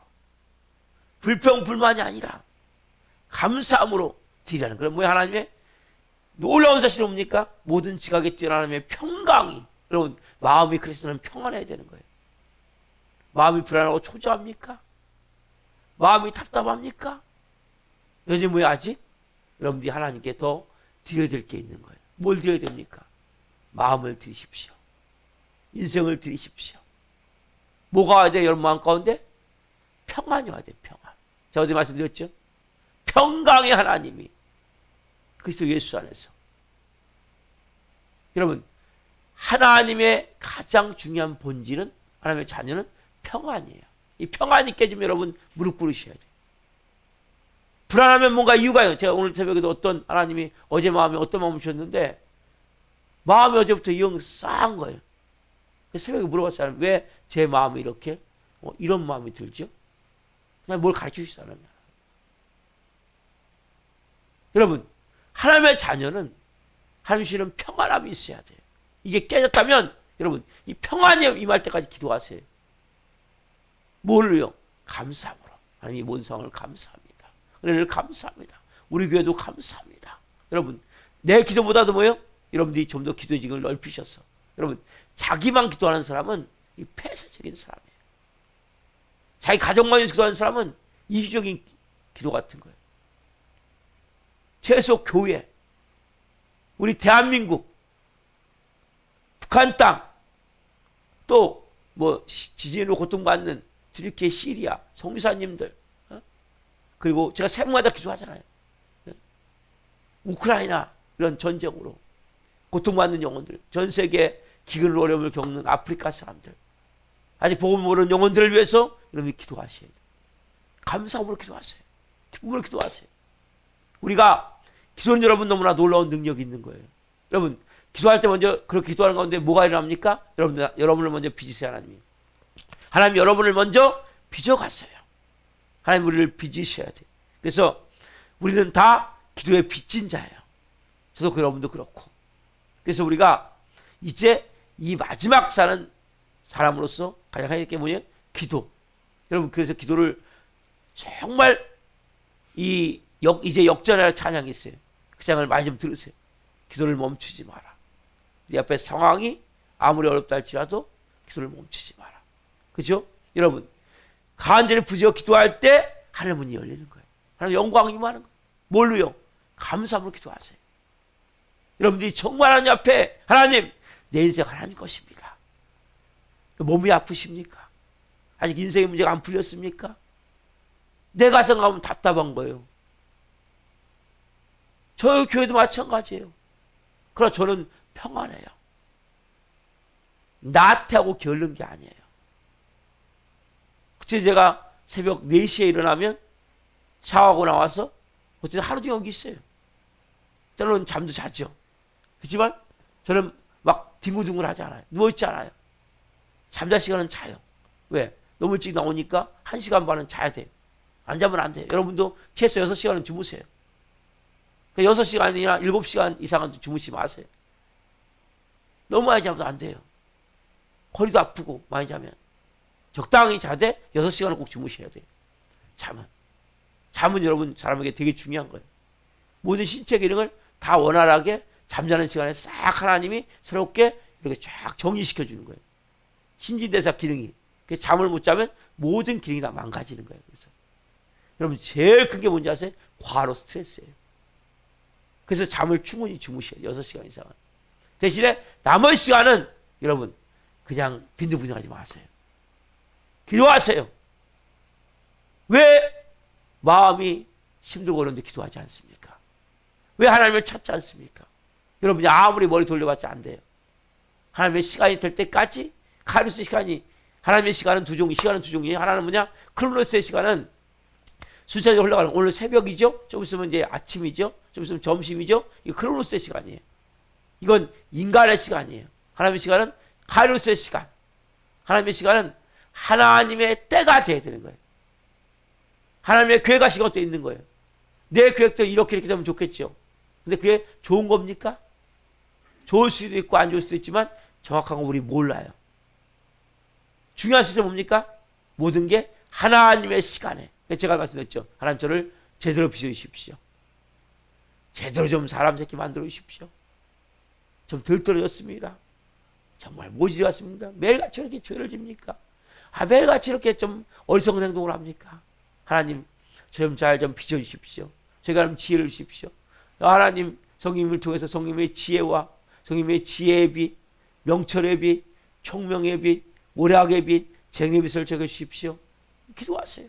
불평 불만이 아니라 감사함으로 드리라는 거예요. 뭐예요? 하나님의 놀라운 사실은 뭡니까? 모든 지각에 뛰어난 하나님의 평강이. 여러분, 마음이 그리스도는 평안해야 되는 거예요. 마음이 불안하고 초조합니까? 마음이 답답합니까? 요즘 왜 아직? 여러분들이 하나님께 더 드려야 될 게 있는 거예요. 뭘 드려야 됩니까? 마음을 드리십시오. 인생을 드리십시오. 뭐가 와야 돼? 여러분 마음 가운데? 평안이 와야 돼. 평안. 제가 어제 말씀드렸죠? 평강의 하나님이 그리스도 예수 안에서. 여러분, 하나님의 가장 중요한 본질은, 하나님의 자녀는 평안이에요. 이 평안이 깨지면 여러분 무릎 꿇으셔야 돼요. 불안하면 뭔가 이유가 있어요. 제가 오늘 새벽에도 어떤 하나님이 어제 마음에 어떤 마음을 주셨는데 마음이 어제부터 영 싸한 거예요. 새벽에 물어봤어요. 왜 제 마음이 이렇게 이런 마음이 들죠? 그냥 뭘 가르쳐 주시잖아요. 여러분 하나님의 자녀는 하나님 주시는 평안함이 있어야 돼요. 이게 깨졌다면 여러분 이 평안이 임할 때까지 기도하세요. 뭘로요? 감사함으로. 하나님이 모든 상황을 감사합니다. 은혜를 감사합니다. 우리 교회도 감사합니다. 여러분 내 기도보다도 뭐예요? 여러분들이 좀 더 기도의 지경을 넓히셔서 여러분 자기만 기도하는 사람은 이 폐쇄적인 사람이에요. 자기 가족만 위해서 기도하는 사람은 이기적인 기도 같은 거예요. 최소 교회, 우리 대한민국, 북한 땅, 또 뭐 지진으로 고통받는 트리키에 시리아 성교사님들, 그리고 제가 새해마다 기도하잖아요. 우크라이나 이런 전쟁으로 고통받는 영혼들, 전 세계 기근 어려움을 겪는 아프리카 사람들, 아직 복음 모르는 영혼들을 위해서 여러분이 기도하셔야 돼요. 감사함으로 기도하세요. 기쁨으로 기도하세요. 우리가 기도는 여러분 너무나 놀라운 능력이 있는 거예요. 여러분 기도할 때 먼저 그렇게 기도하는 가운데 뭐가 일어납니까? 여러분을 먼저 빚으세요. 하나님 여러분을 먼저 빚어가세요. 하나님 우리를 빚으셔야 돼요. 그래서 우리는 다 기도에 빚진 자예요. 저도 여러분도 그렇고. 그래서 우리가 이제 이 마지막 사는 사람으로서 가장 해야 될 게 뭐냐? 기도. 여러분 그래서 기도를 정말 이제 역전하는 찬양이 있어요. 그 찬양을 많이 좀 들으세요. 기도를 멈추지 마라. 네 앞에 상황이 아무리 어렵다 할지라도 기도를 멈추지 마라. 그죠? 여러분 간절히 부지어 기도할 때 하늘 문이 열리는 거예요. 하나님 영광이 임하는 거예요. 뭘로요? 감사함으로 기도하세요. 여러분들이 정말 하나님 앞에 하나님 내 인생 하나님 것입니다. 몸이 아프십니까? 아직 인생의 문제가 안 풀렸습니까? 내가 생각하면 답답한 거예요. 저희 교회도 마찬가지예요. 그러나 저는 평안해요. 나태하고 게으른 게 아니에요. 그치 제가 새벽 4시에 일어나면 샤워하고 나와서 어쨌든 하루 종일 여기 있어요. 때로는 잠도 자죠. 그렇지만 저는 막 뒹굴뒹굴 하지 않아요. 누워있지 않아요. 잠잘 시간은 자요. 왜? 너무 일찍 나오니까 1시간 반은 자야 돼요. 안 자면 안 돼요. 여러분도 최소 6시간은 주무세요. 6시간이나 7시간 이상은 주무시지 마세요. 너무 많이 자도 안 돼요. 허리도 아프고 많이 자면. 적당히 자되 6시간은 꼭 주무셔야 돼요. 잠은 여러분 사람에게 되게 중요한 거예요. 모든 신체 기능을 다 원활하게 잠자는 시간에 싹 하나님이 새롭게 이렇게 쫙 정리시켜 주는 거예요. 신진대사 기능이. 그래서 잠을 못 자면 모든 기능이 다 망가지는 거예요. 그래서 여러분 제일 큰 게 뭔지 아세요? 과로 스트레스예요. 그래서 잠을 충분히 주무셔야 돼요. 6시간 이상은. 대신에 남은 시간은 여러분 그냥 빈둥빈둥하지 마세요. 기도하세요. 왜 마음이 힘들고 그런데 기도하지 않습니까? 왜 하나님을 찾지 않습니까? 여러분이 아무리 머리 돌려봤자 안 돼요. 하나님의 시간이 될 때까지 카이로스 시간이 하나님의 시간은 두 종이에요. 하나는 뭐냐? 크로노스의 시간은 순차적으로 흘러가는 오늘 새벽이죠. 좀 있으면 이제 아침이죠. 좀 있으면 점심이죠. 이거 크로노스의 시간이에요. 이건 인간의 시간이에요. 하나님의 시간은 카이로스의 시간. 하나님의 시간은 하나님의 때가 돼야 되는 거예요. 하나님의 계획 시간도 있는 거예요. 내 계획대로 이렇게 되면 좋겠죠. 근데 그게 좋은 겁니까? 좋을 수도 있고 안 좋을 수도 있지만 정확한 건 우리 몰라요. 중요한 시점 뭡니까? 모든 게 하나님의 시간에. 제가 말씀드렸죠. 하나님 저를 제대로 빚어주십시오. 제대로 좀 사람 새끼 만들어 주십시오. 좀 덜 떨어졌습니다. 정말 모질이 같습니다. 매일같이 이렇게 죄를 집니까? 매일같이 이렇게 좀 어리석은 행동을 합니까? 하나님 저 좀 잘 좀 빚어주십시오. 제가 좀 지혜를 주십시오. 하나님 성령님을 통해서 성령님의 지혜와 성령님의 지혜의 빛, 명철의 빛, 총명의 빛, 오략의 빛, 쟁의 빛을 적어 주십시오. 기도하세요.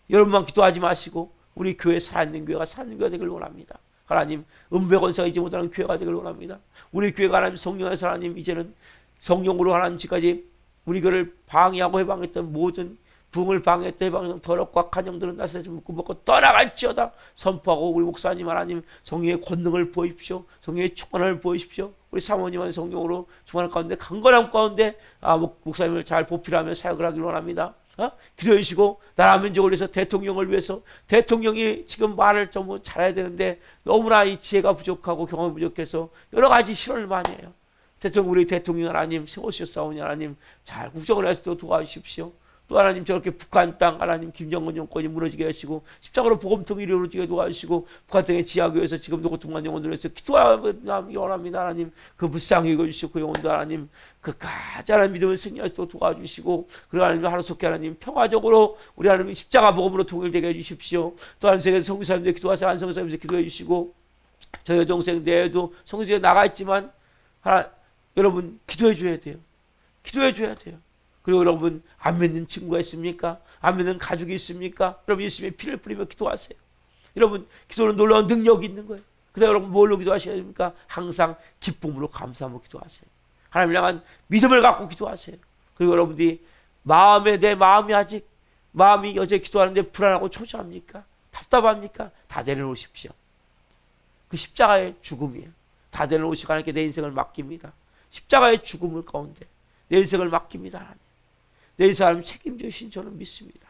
여러분만 기도하지 마시고 우리 교회 살아있는 교회가 살아있는 교회가 되길 원합니다. 하나님 은배권세가 이지 못하는 교회가 되길 원합니다. 우리 교회가 하나님 성령 안에서 하나님 이제는 성령으로 하나님 지금까지 우리 교회를 방해하고 해방했던 모든 붕을 방했다 해방령 더럽고 악한 영들은 나서 좀 묶고 먹고 떠나갈지어다 선포하고, 우리 목사님 하나님 성령의 권능을 보십시오. 성령의 충만을 보십시오. 우리 사모님은 성령으로 충만할 가운데, 강건함 가운데 목사님을 잘 보필하며 사역을 하길 원합니다. 기도해 주시고, 나라 민족을 위해서, 대통령을 위해서, 대통령이 지금 말을 좀 잘해야 되는데 너무나 이 지혜가 부족하고 경험이 부족해서 여러 가지 실언을 많이 해요. 대통령, 우리 대통령 하나님 세우셨사오니 하나님 잘 국정을 해서 도와주십시오. 또 하나님 저렇게 북한 땅 하나님 김정은 정권이 무너지게 하시고 십자가로 복음통일이 이루어지게 도와주시고, 북한 땅의 지하교회에서 지금도 고통만 영혼들을 위해서 기도하기 원합니다. 하나님 그 불쌍히 여겨주시고, 그 영혼들 하나님 그 가짜는 믿음을 승리할 수 있도록 도와주시고, 그리고 하나님 하루속히 하나님 평화적으로 우리 하나님 십자가 복음으로 통일되게 해주십시오. 또 하나님 세계에서 성교사님들 기도하세요. 안성교사님들 기도해 주시고, 저 여동생 내에도 성교사에 나가 있지만 여러분 기도해 줘야 돼요. 기도해 줘야 돼요. 그리고 여러분 안 믿는 친구가 있습니까? 안 믿는 가족이 있습니까? 여러분 예수님의 피를 뿌리며 기도하세요. 여러분 기도는 놀라운 능력이 있는 거예요. 그래서 여러분 뭘로 기도하셔야 됩니까? 항상 기쁨으로 감사하며 기도하세요. 하나님을 향한 믿음을 갖고 기도하세요. 그리고 여러분들이 내 마음이 아직 마음이 어제 기도하는데 불안하고 초조합니까? 답답합니까? 다 내려놓으십시오. 그 십자가의 죽음이에요. 다 내려놓으시고 하나님께 내 인생을 맡깁니다. 십자가의 죽음을 가운데 내 인생을 맡깁니다. 하나님. 내 인생 하나님 책임지신 저는 믿습니다.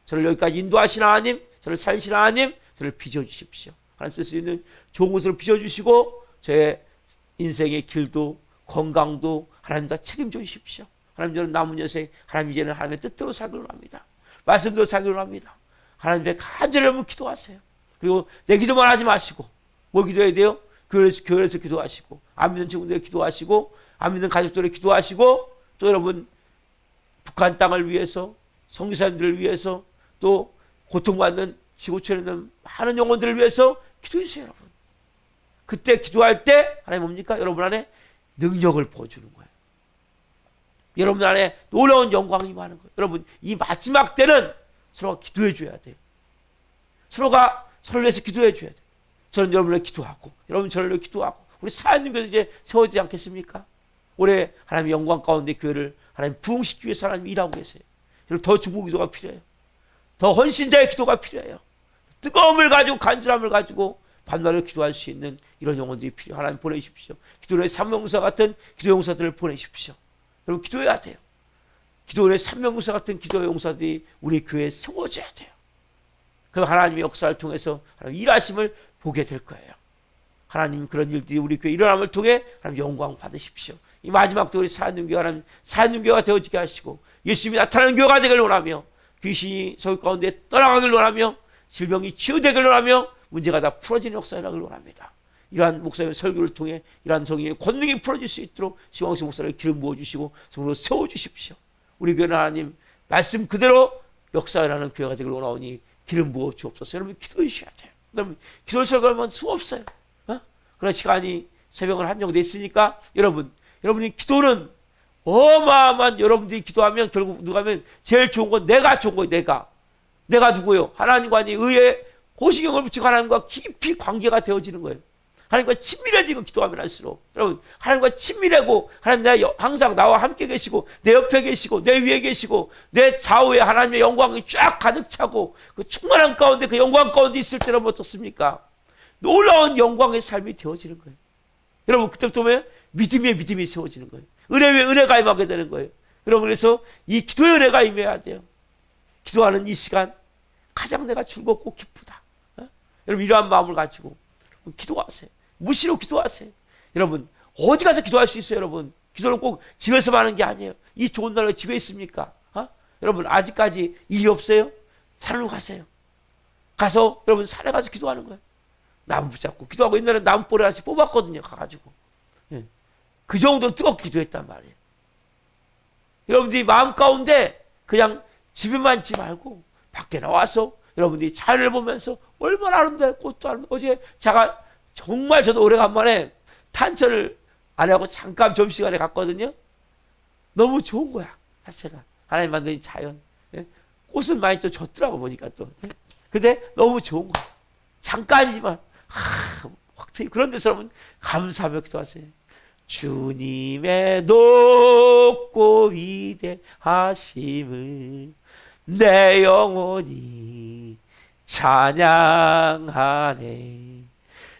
저를 여기까지 인도하신 하나님, 저를 살리신 하나님, 저를 빚어주십시오. 하나님 쓸 수 있는 좋은 것으로 빚어주시고, 저의 인생의 길도 건강도 하나님 다 책임져 주십시오. 하나님, 저는 남은 여생 하나님 이제는 하나님의 뜻대로 살기로 합니다. 말씀대로 살기로 합니다. 하나님께 간절히 한번 기도하세요. 그리고 내 기도만 하지 마시고, 뭘 기도해야 돼요? 교회에서 기도하시고, 안 믿는 친구들 기도하시고, 안 믿는 가족들을 기도하시고, 또 여러분 북한 땅을 위해서, 선교사님들을 위해서, 또 고통받는 지구촌에 있는 많은 영혼들을 위해서 기도해 주세요. 여러분 그때 기도할 때 하나님 뭡니까? 여러분 안에 능력을 부어주는 거예요. 여러분 안에 놀라운 영광이 많은 거예요. 여러분 이 마지막 때는 서로가 기도해 줘야 돼요. 서로가 서로를 위해서 기도해 줘야 돼요. 저는 여러분을 기도하고, 여러분 저를 위해 기도하고, 우리 사역님께서 이제 세워지지 않겠습니까? 올해 하나님의 영광 가운데 교회를 하나님 부흥시키기 위해서 하나님 일하고 계세요. 더 중보 기도가 필요해요. 더 헌신자의 기도가 필요해요. 뜨거움을 가지고 간절함을 가지고 밤낮을 기도할 수 있는 이런 영혼들이 필요해요. 하나님 보내십시오. 기도의 삼명사 같은 기도 용사들을 보내십시오. 여러분 기도해야 돼요. 기도의 삼명사 같은 기도 용사들이 우리 교회에 세워져야 돼요. 그럼 하나님의 역사를 통해서 하나님 일하심을 보게 될 거예요. 하나님 그런 일들이 우리 교회 일어남을 통해 하나님 영광 받으십시오. 이 마지막 때 우리 사안윤교가 하나님 사안윤교가 되어지게 하시고, 예수님이 나타나는 교회가 되길 원하며, 귀신이 서울 가운데 떠나가길 원하며, 질병이 치유되길 원하며, 문제가 다 풀어지는 역사를 하길 원합니다. 이러한 목사님의 설교를 통해 이러한 성령의 권능이 풀어질 수 있도록 시황시 목사를 기름 부어주시고 성으로 세워주십시오. 우리 교회는 하나님 말씀 그대로 역사를 하는 교회가 되길 원하오니 기름 부어 주옵소서. 여러분 기도해 주셔야 돼요. 여러분 기도를 설교하면 수없어요. 그런 시간이 새벽은 한정돼 있으니까 여러분이 기도는 어마어마한, 여러분들이 기도하면 결국 누가 하면 제일 좋은 건 내가 좋은 거예요. 내가 누구요? 하나님과 의의 고시경을 붙이고 하나님과 깊이 관계가 되어지는 거예요. 하나님과 친밀해지고 기도하면 할수록 여러분 하나님과 친밀하고, 하나님 항상 나와 함께 계시고 내 옆에 계시고 내 위에 계시고 내 좌우에 하나님의 영광이 쫙 가득 차고 그 충만한 가운데, 그 영광 가운데 있을 때는 어떻습니까? 놀라운 영광의 삶이 되어지는 거예요. 여러분 그때부터 보면 믿음이 세워지는 거예요. 은혜 위에 은혜가 임하게 되는 거예요. 여러분 그래서 이 기도의 은혜가 임해야 돼요. 기도하는 이 시간 가장 내가 즐겁고 기쁘다. 여러분 이러한 마음을 가지고 기도하세요. 무시로 기도하세요. 여러분 어디 가서 기도할 수 있어요? 여러분 기도는 꼭 집에서만 하는 게 아니에요. 이 좋은 날에 집에 있습니까? 여러분 아직까지 일이 없어요? 산으로 가세요. 가서 여러분 산에 가서 기도하는 거예요. 나무 붙잡고 기도하고, 옛날에 나무볼에 하나씩 뽑았거든요. 가가지고 그 정도로 뜨겁게 기도했단 말이에요. 여러분들이 마음 가운데 그냥 집에만 있지 말고 밖에 나와서 여러분들이 자연을 보면서 얼마나 아름다워요. 꽃도 아름다워. 어제 제가 정말 저도 오래간만에 탄천을 아내하고 잠깐 점심시간에 갔거든요. 너무 좋은 거야 자체가. 하나님 만든 자연. 꽃은 많이 또 졌더라고 보니까 또. 근데 너무 좋은 거야. 잠깐이지만 확 그런 데서 여러분 감사하며 기도하세요. 주님의 높고 위대하심을 내 영혼이 찬양하네.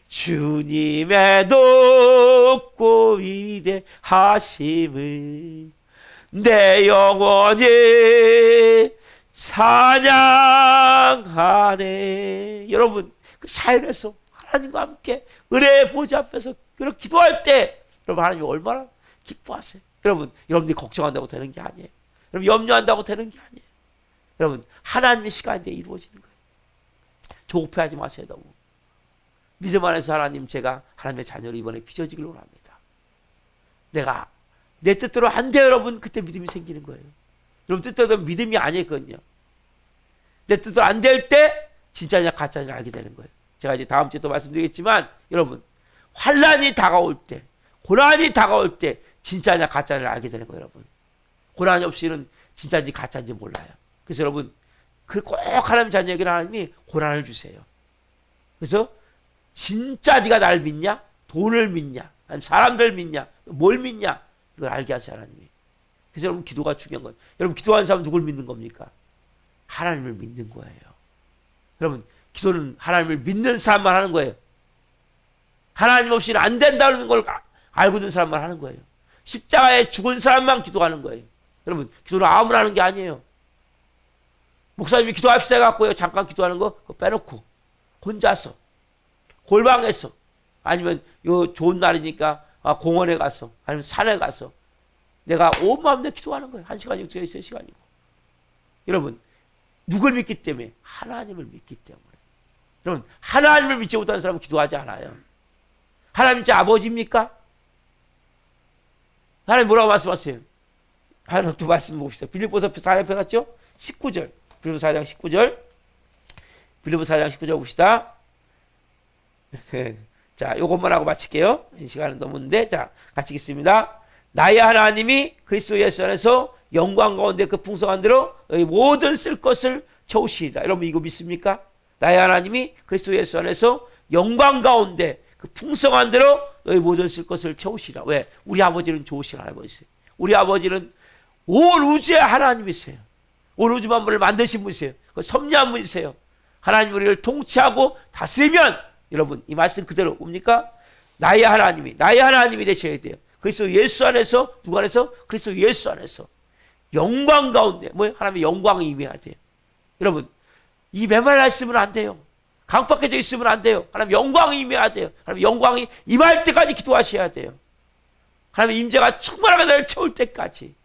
주님의 높고 위대하심을 내 영혼이 찬양하네. 여러분, 그 사연에서 하나님과 함께 은혜의 보좌 앞에서 그렇게 기도할 때 여러분, 하나님이 얼마나 기뻐하세요. 여러분, 여러분들이 걱정한다고 되는 게 아니에요. 여러분, 염려한다고 되는 게 아니에요. 여러분, 하나님의 시간인데 이루어지는 거예요. 조급해하지 마세요. 너무 믿음 안에서 하나님, 제가 하나님의 자녀로 이번에 빚어지길 원합니다. 내가 내 뜻대로 안 돼요. 여러분, 그때 믿음이 생기는 거예요. 여러분, 뜻대로 믿음이 아니거든요. 내 뜻대로 안 될 때 진짜냐 가짜냐 알게 되는 거예요. 제가 이제 다음 주에 또 말씀드리겠지만, 여러분, 환란이 다가올 때, 고난이 다가올 때 진짜냐 가짜냐를 알게 되는 거예요. 여러분, 고난이 없이는 진짜인지 가짜인지 몰라요. 그래서 여러분, 꼭 하나님 자녀에게는 하나님이 고난을 주세요. 그래서 진짜 네가 날 믿냐? 돈을 믿냐? 아니면 사람들 믿냐? 뭘 믿냐? 이걸 알게 하세요, 하나님이. 그래서 여러분, 기도가 중요한 거예요. 여러분, 기도하는 사람 누굴 믿는 겁니까? 하나님을 믿는 거예요. 여러분, 기도는 하나님을 믿는 사람만 하는 거예요. 하나님 없이는 안 된다는 걸 알고 있는 사람만 하는 거예요. 십자가에 죽은 사람만 기도하는 거예요. 여러분, 기도는 아무나 하는 게 아니에요. 목사님이 기도합시다 해갖고요, 잠깐 기도하는 거 그거 빼놓고 혼자서 골방에서, 아니면 요 좋은 날이니까 공원에 가서, 아니면 산에 가서 내가 온 마음대로 기도하는 거예요. 1시간이고 3시간이고. 여러분, 누굴 믿기 때문에? 하나님을 믿기 때문에. 여러분, 하나님을 믿지 못하는 사람은 기도하지 않아요. 하나님 제 아버지입니까? 하나님 뭐라고 말씀하세요? 하나님 또 말씀 봅시다. 빌립보서 4장 펴놨죠? 19절. 빌립보서 4장 19절. 빌립보서 4장 19절 봅시다. 자, 요것만 하고 마칠게요. 시간은 넘었는데. 자, 같이 읽습니다. 나의 하나님이 그리스도 예수 안에서 영광 가운데 그 풍성한 대로 너희 모든 쓸 것을 채우시리라. 여러분, 이거 믿습니까? 나의 하나님이 그리스도 예수 안에서 영광 가운데 그 풍성한 대로 너희 모든 쓸 것을 채우시라. 왜? 우리 아버지는 좋으신 하나님이세요. 우리 아버지는 온 우주의 하나님이세요. 온 우주 만물을 만드신 분이세요. 그 섭리한 분이세요. 하나님 우리를 통치하고 다스리면, 여러분, 이 말씀 그대로 뭡니까? 나의 하나님이 되셔야 돼요. 그리스도 예수 안에서, 누구 안에서? 그리스도 예수 안에서 영광 가운데, 뭐예요? 하나님의 영광이 임해야 돼요. 여러분, 이 메말라 있으면 안 돼요. 강박해져 있으면 안 돼요. 하나님 영광이 임해야 돼요. 하나님 영광이 임할 때까지 기도하셔야 돼요. 하나님의 임재가 충만하게 나를 채울 때까지.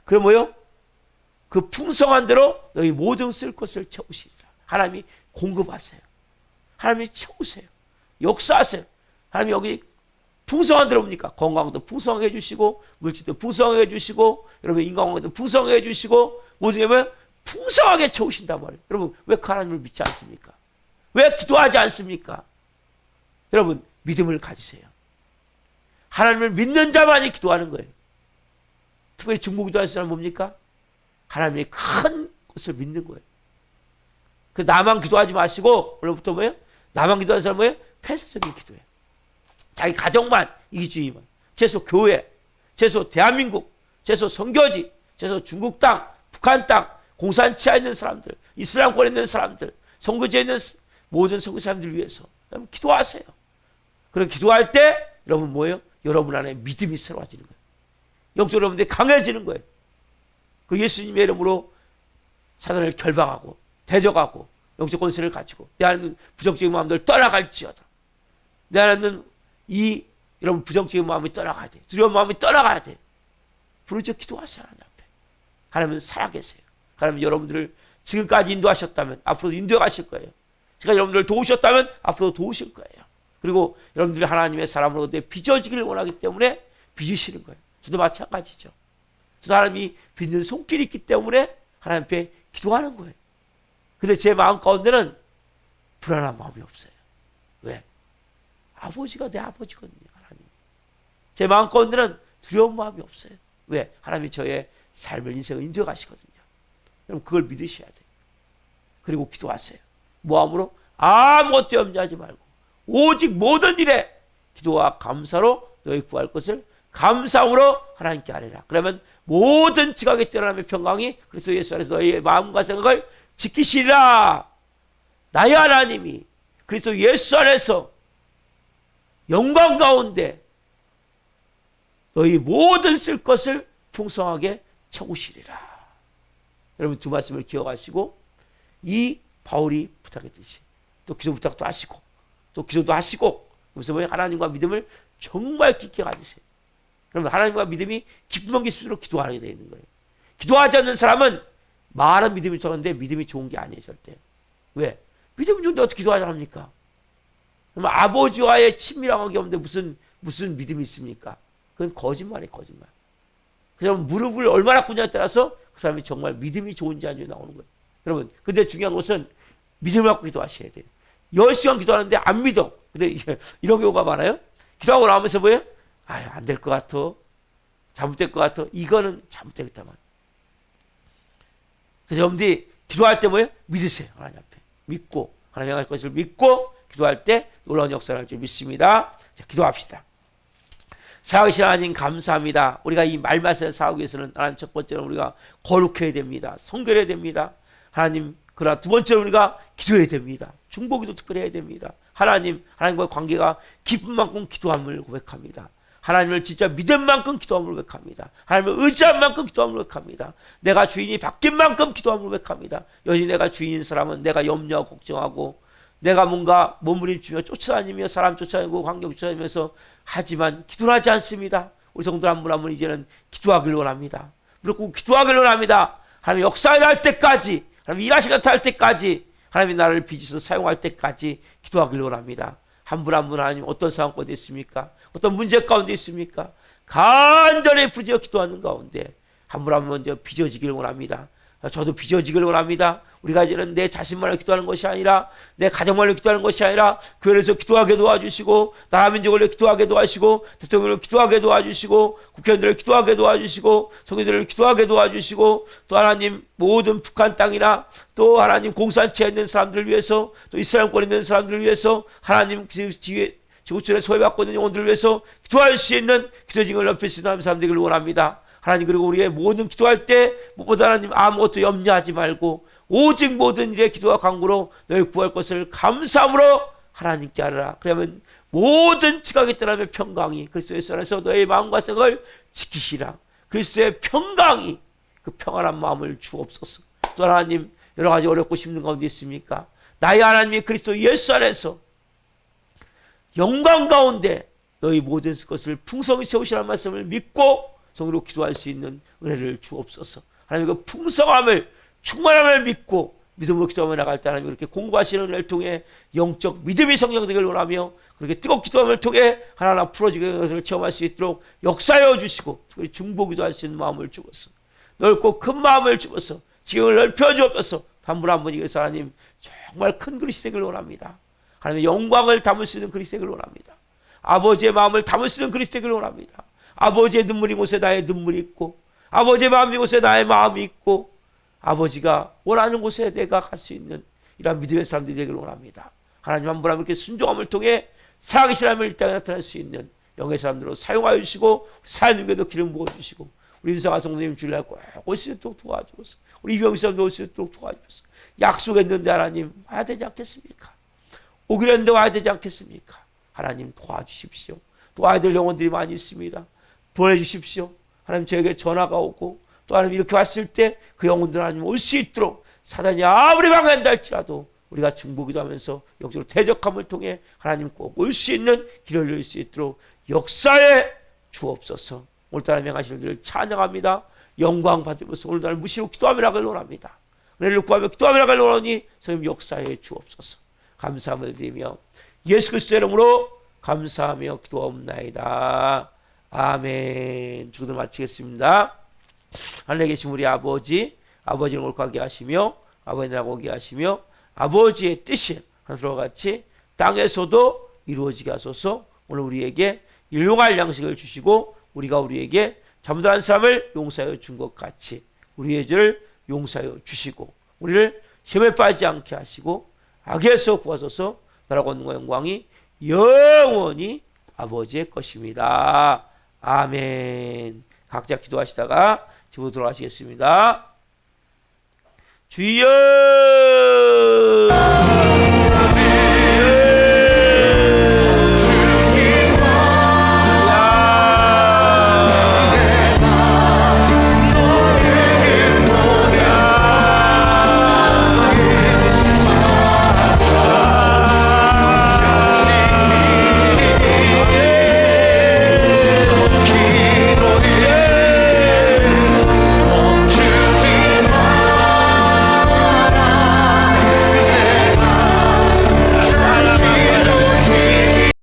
그럼 뭐요? 그 풍성한 대로 너희 모든 쓸 것을 채우시리라. 하나님이 공급하세요. 하나님이 채우세요. 역사하세요. 하나님이 여기 풍성한 대로 옵니까? 건강도 풍성하게 해주시고, 물질도 풍성하게 해주시고, 여러분 인간관계도 풍성하게 해주시고, 모든 게 뭐예요? 풍성하게 채우신단 말이에요. 여러분, 왜 그 하나님을 믿지 않습니까? 왜 기도하지 않습니까? 여러분, 믿음을 가지세요. 하나님을 믿는 자만이 기도하는 거예요. 특별히 중보 기도하는 사람은 뭡니까? 하나님의 큰 것을 믿는 거예요. 그 나만 기도하지 마시고, 오늘부터 뭐예요? 나만 기도하는 사람은 뭐예요? 폐쇄적인 기도예요. 자기 가정만, 이기주의만, 최소 교회, 최소 대한민국, 최소 선교지, 최소 중국 땅, 북한 땅, 공산치하에 있는 사람들, 이슬람권에 있는 사람들, 선교지에 있는 모든 선교 사람들을 위해서 여러분 기도하세요. 그렇게 기도할 때 여러분 뭐예요? 여러분 안에 믿음이 새로워지는 거예요. 영적으로 여러분들이 강해지는 거예요. 그 예수님의 이름으로 사단을 결박하고 대적하고 영적 권세를 가지고 내 안에 있는 부정적인 마음들 떠나갈지어다. 내 안에 있는 이 여러분 부정적인 마음이 떠나가야 돼. 두려운 마음이 떠나가야 돼. 부르짖어 기도하세요. 하나님 앞에. 하나님은 살아계세요. 하나님 여러분들을 지금까지 인도하셨다면 앞으로도 인도해 가실 거예요. 제가 여러분들을 도우셨다면 앞으로도 도우실 거예요. 그리고 여러분들이 하나님의 사람으로 빚어지기를 원하기 때문에 빚으시는 거예요. 저도 마찬가지죠. 저 사람이 빚는 손길이 있기 때문에 하나님 앞에 기도하는 거예요. 근데 제 마음 가운데는 불안한 마음이 없어요. 왜? 아버지가 내 아버지거든요. 하나님. 제 마음 가운데는 두려운 마음이 없어요. 왜? 하나님이 저의 삶을 인생을 인도해 가시거든요. 여러분 그걸 믿으셔야 돼요. 그리고 기도하세요. 모함으로 아무것도 염려하지 말고 오직 모든 일에 기도와 감사로 너희 구할 것을 감사함으로 하나님께 아뢰라. 그러면 모든 지각에 뛰어남의 평강이 그리스도 예수 안에서 너희의 마음과 생각을 지키시리라. 나의 하나님이 그리스도 예수 안에서 영광 가운데 너희 모든 쓸 것을 풍성하게 채우시리라. 여러분 두 말씀을 기억하시고 이 바울이 부탁했듯이 또 기도 부탁도 하시고 또 기도도 하시고 그래서 하나님과 믿음을 정말 깊게 가지세요. 그러면 하나님과 믿음이 깊으면 깊을수록 기도하게 되어 있는 거예요. 기도하지 않는 사람은 많은 믿음이 좋은데 믿음이 좋은 게 아니에요. 절대. 왜? 믿음이 좋은데 어떻게 기도하지 않습니까? 그러면 아버지와의 친밀함이 없는데 무슨 믿음이 있습니까? 그건 거짓말이에요. 거짓말. 그래서 무릎을 얼마나 꿇냐에 따라서 그 사람이 정말 믿음이 좋은지 아닌지 나오는 거예요. 여러분 근데 중요한 것은 믿음을 갖고 기도하셔야 돼요. 10시간 기도하는데 안 믿어. 근데 이런 경우가 많아요. 기도하고 나오면서 뭐예요? 안 될 것 같아. 잘못될 것 같아. 이거는 잘못되겠다 말. 그래서 여러분들이 기도할 때 뭐예요? 믿으세요. 하나님 앞에. 믿고 하나님 할 것을 믿고 기도할 때 놀라운 역사를 할 줄 믿습니다. 자, 기도합시다. 살아계신 하나님 감사합니다. 우리가 이 말씀을 살아가기 위해서는 하나님 첫 번째로 우리가 거룩해야 됩니다. 성결해야 됩니다. 하나님 그러나 두 번째로 우리가 기도해야 됩니다. 중보기도 특별히 해야 됩니다. 하나님과의 관계가 깊은 만큼 기도함을 고백합니다. 하나님을 진짜 믿은 만큼 기도함을 고백합니다. 하나님을 의지한 만큼 기도함을 고백합니다. 내가 주인이 바뀐 만큼 기도함을 고백합니다. 여전히 내가 주인인 사람은 내가 염려하고 걱정하고 내가 뭔가 몸부림치며 쫓아다니며 사람 쫓아다니고 환경 쫓아다니면서 하지만 기도를 하지 않습니다. 우리 성도 한 분 한 분 이제는 기도하길 원합니다. 무릎 기도하길 원합니다. 하나님 역사를 할 때까지 하나님 일하시겠다 할 때까지 하나님이 나를 빚어서 사용할 때까지 기도하길 원합니다. 한 분 한 분 하나님 어떤 상황 가운데 있습니까? 어떤 문제 가운데 있습니까? 간절히 부지어 기도하는 가운데 한 분 한 분 먼저 빚어지길 원합니다. 저도 빚어지길 원합니다. 우리가 이제는 내 자신만을 기도하는 것이 아니라 내 가정만을 기도하는 것이 아니라 교회에서 기도하게 도와주시고 나라 민족을 기도하게 도와주시고 대통령을 기도하게 도와주시고 국회의원들을 기도하게 도와주시고 성도들을 기도하게 도와주시고 또 하나님 모든 북한 땅이나 또 하나님 공산체에 있는 사람들을 위해서 또 이스라엘권에 있는 사람들을 위해서 하나님 지구촌에 소외받고 있는 영혼들을 위해서 기도할 수 있는 기도징을 넓힐 수 있는 사람 되기를 원합니다. 하나님 그리고 우리의 모든 기도할 때 무엇보다 하나님 아무것도 염려하지 말고 오직 모든 일에 기도와 간구로 너를 구할 것을 감사함으로 하나님께 하라. 그러면 모든 지각에 떠나며 평강이 그리스도 예수 안에서 너의 마음과 생각을 지키시라. 그리스도의 평강이 그 평안한 마음을 주옵소서. 또 하나님 여러 가지 어렵고 힘든 가운데 있습니까? 나의 하나님이 그리스도 예수 안에서 영광 가운데 너희 모든 것을 풍성히 채우시라는 말씀을 믿고 성으로 기도할 수 있는 은혜를 주옵소서. 하나님 그 풍성함을 충만함을 믿고 믿음으로 기도하며 나갈 때 하나님 그렇게 공부하시는 은혜를 통해 영적 믿음이 성장되기를 원하며 그렇게 뜨겁게 기도함을 통해 하나하나 풀어지는 것을 체험할 수 있도록 역사하여 주시고 특별히 중보기도 할 수 있는 마음을 주옵소서. 넓고 큰 마음을 주옵소서. 지경을 넓혀 주옵소서. 한 분 한 분이 그래서 하나님 정말 큰 그릇이 되기를 원합니다. 하나님의 영광을 담을 수 있는 그릇이 되기를 원합니다. 아버지의 마음을 담을 수 있는 그릇이 되기를 원합니다. 아버지의 눈물이 곳에 나의 눈물이 있고 아버지의 마음이 곳에 나의 마음이 있고 아버지가 원하는 곳에 내가 갈 수 있는 이런 믿음의 사람들이 되기를 원합니다. 하나님 한 분 한 분께 순종함을 통해 살아계신 하나님을 이 땅에 나타낼 수 있는 영의 사람들로 사용하여 주시고 사연님께도 기름 부어주시고 우리 인상아 성도님 주일날 꼭 올 수 있도록 도와주소서. 우리 이병수님도 올 수 있도록 도와주소서. 약속했는데 하나님 와야 되지 않겠습니까? 오기로 했는데 와야 되지 않겠습니까? 하나님 도와주십시오. 도와야 될 영혼들이 많이 있습니다. 보내주십시오. 하나님 저에게 전화가 오고 또 하나님 이렇게 왔을 때 그 영혼들 하나님 올 수 있도록 사단이 아무리 방해한다 할지라도 우리가 중보기도 하면서 영적으로 대적함을 통해 하나님 꼭 올 수 있는 길을 열릴 수 있도록 역사에 주옵소서. 오늘따라 행하실 일을 찬양합니다. 영광 받으면서 오늘따라 무시로 기도하며 나가길 원합니다. 은혜를 구하며 기도하며 나가길 원하니 성령 역사에 주옵소서. 감사함을 드리며 예수 그리스도의 이름으로 감사하며 기도하옵나이다. 아멘. 주기도 마치겠습니다. 하늘에 계신 우리 아버지, 아버지를 옳게 하시며 아버지 나라가 오게 하시며 아버지의 뜻이 하늘과 같이 땅에서도 이루어지게 하소서. 오늘 우리에게 일용할 양식을 주시고 우리가 우리에게 잘못한 사람을 용서하여 준 것 같이 우리의 죄를 용서하여 주시고 우리를 시험에 빠지지 않게 하시고 악에서 구하소서. 나라와 권능과 영광이 영원히 아버지의 것입니다. 아멘. 각자 기도하시다가 기도하도록 하시겠습니다. 주여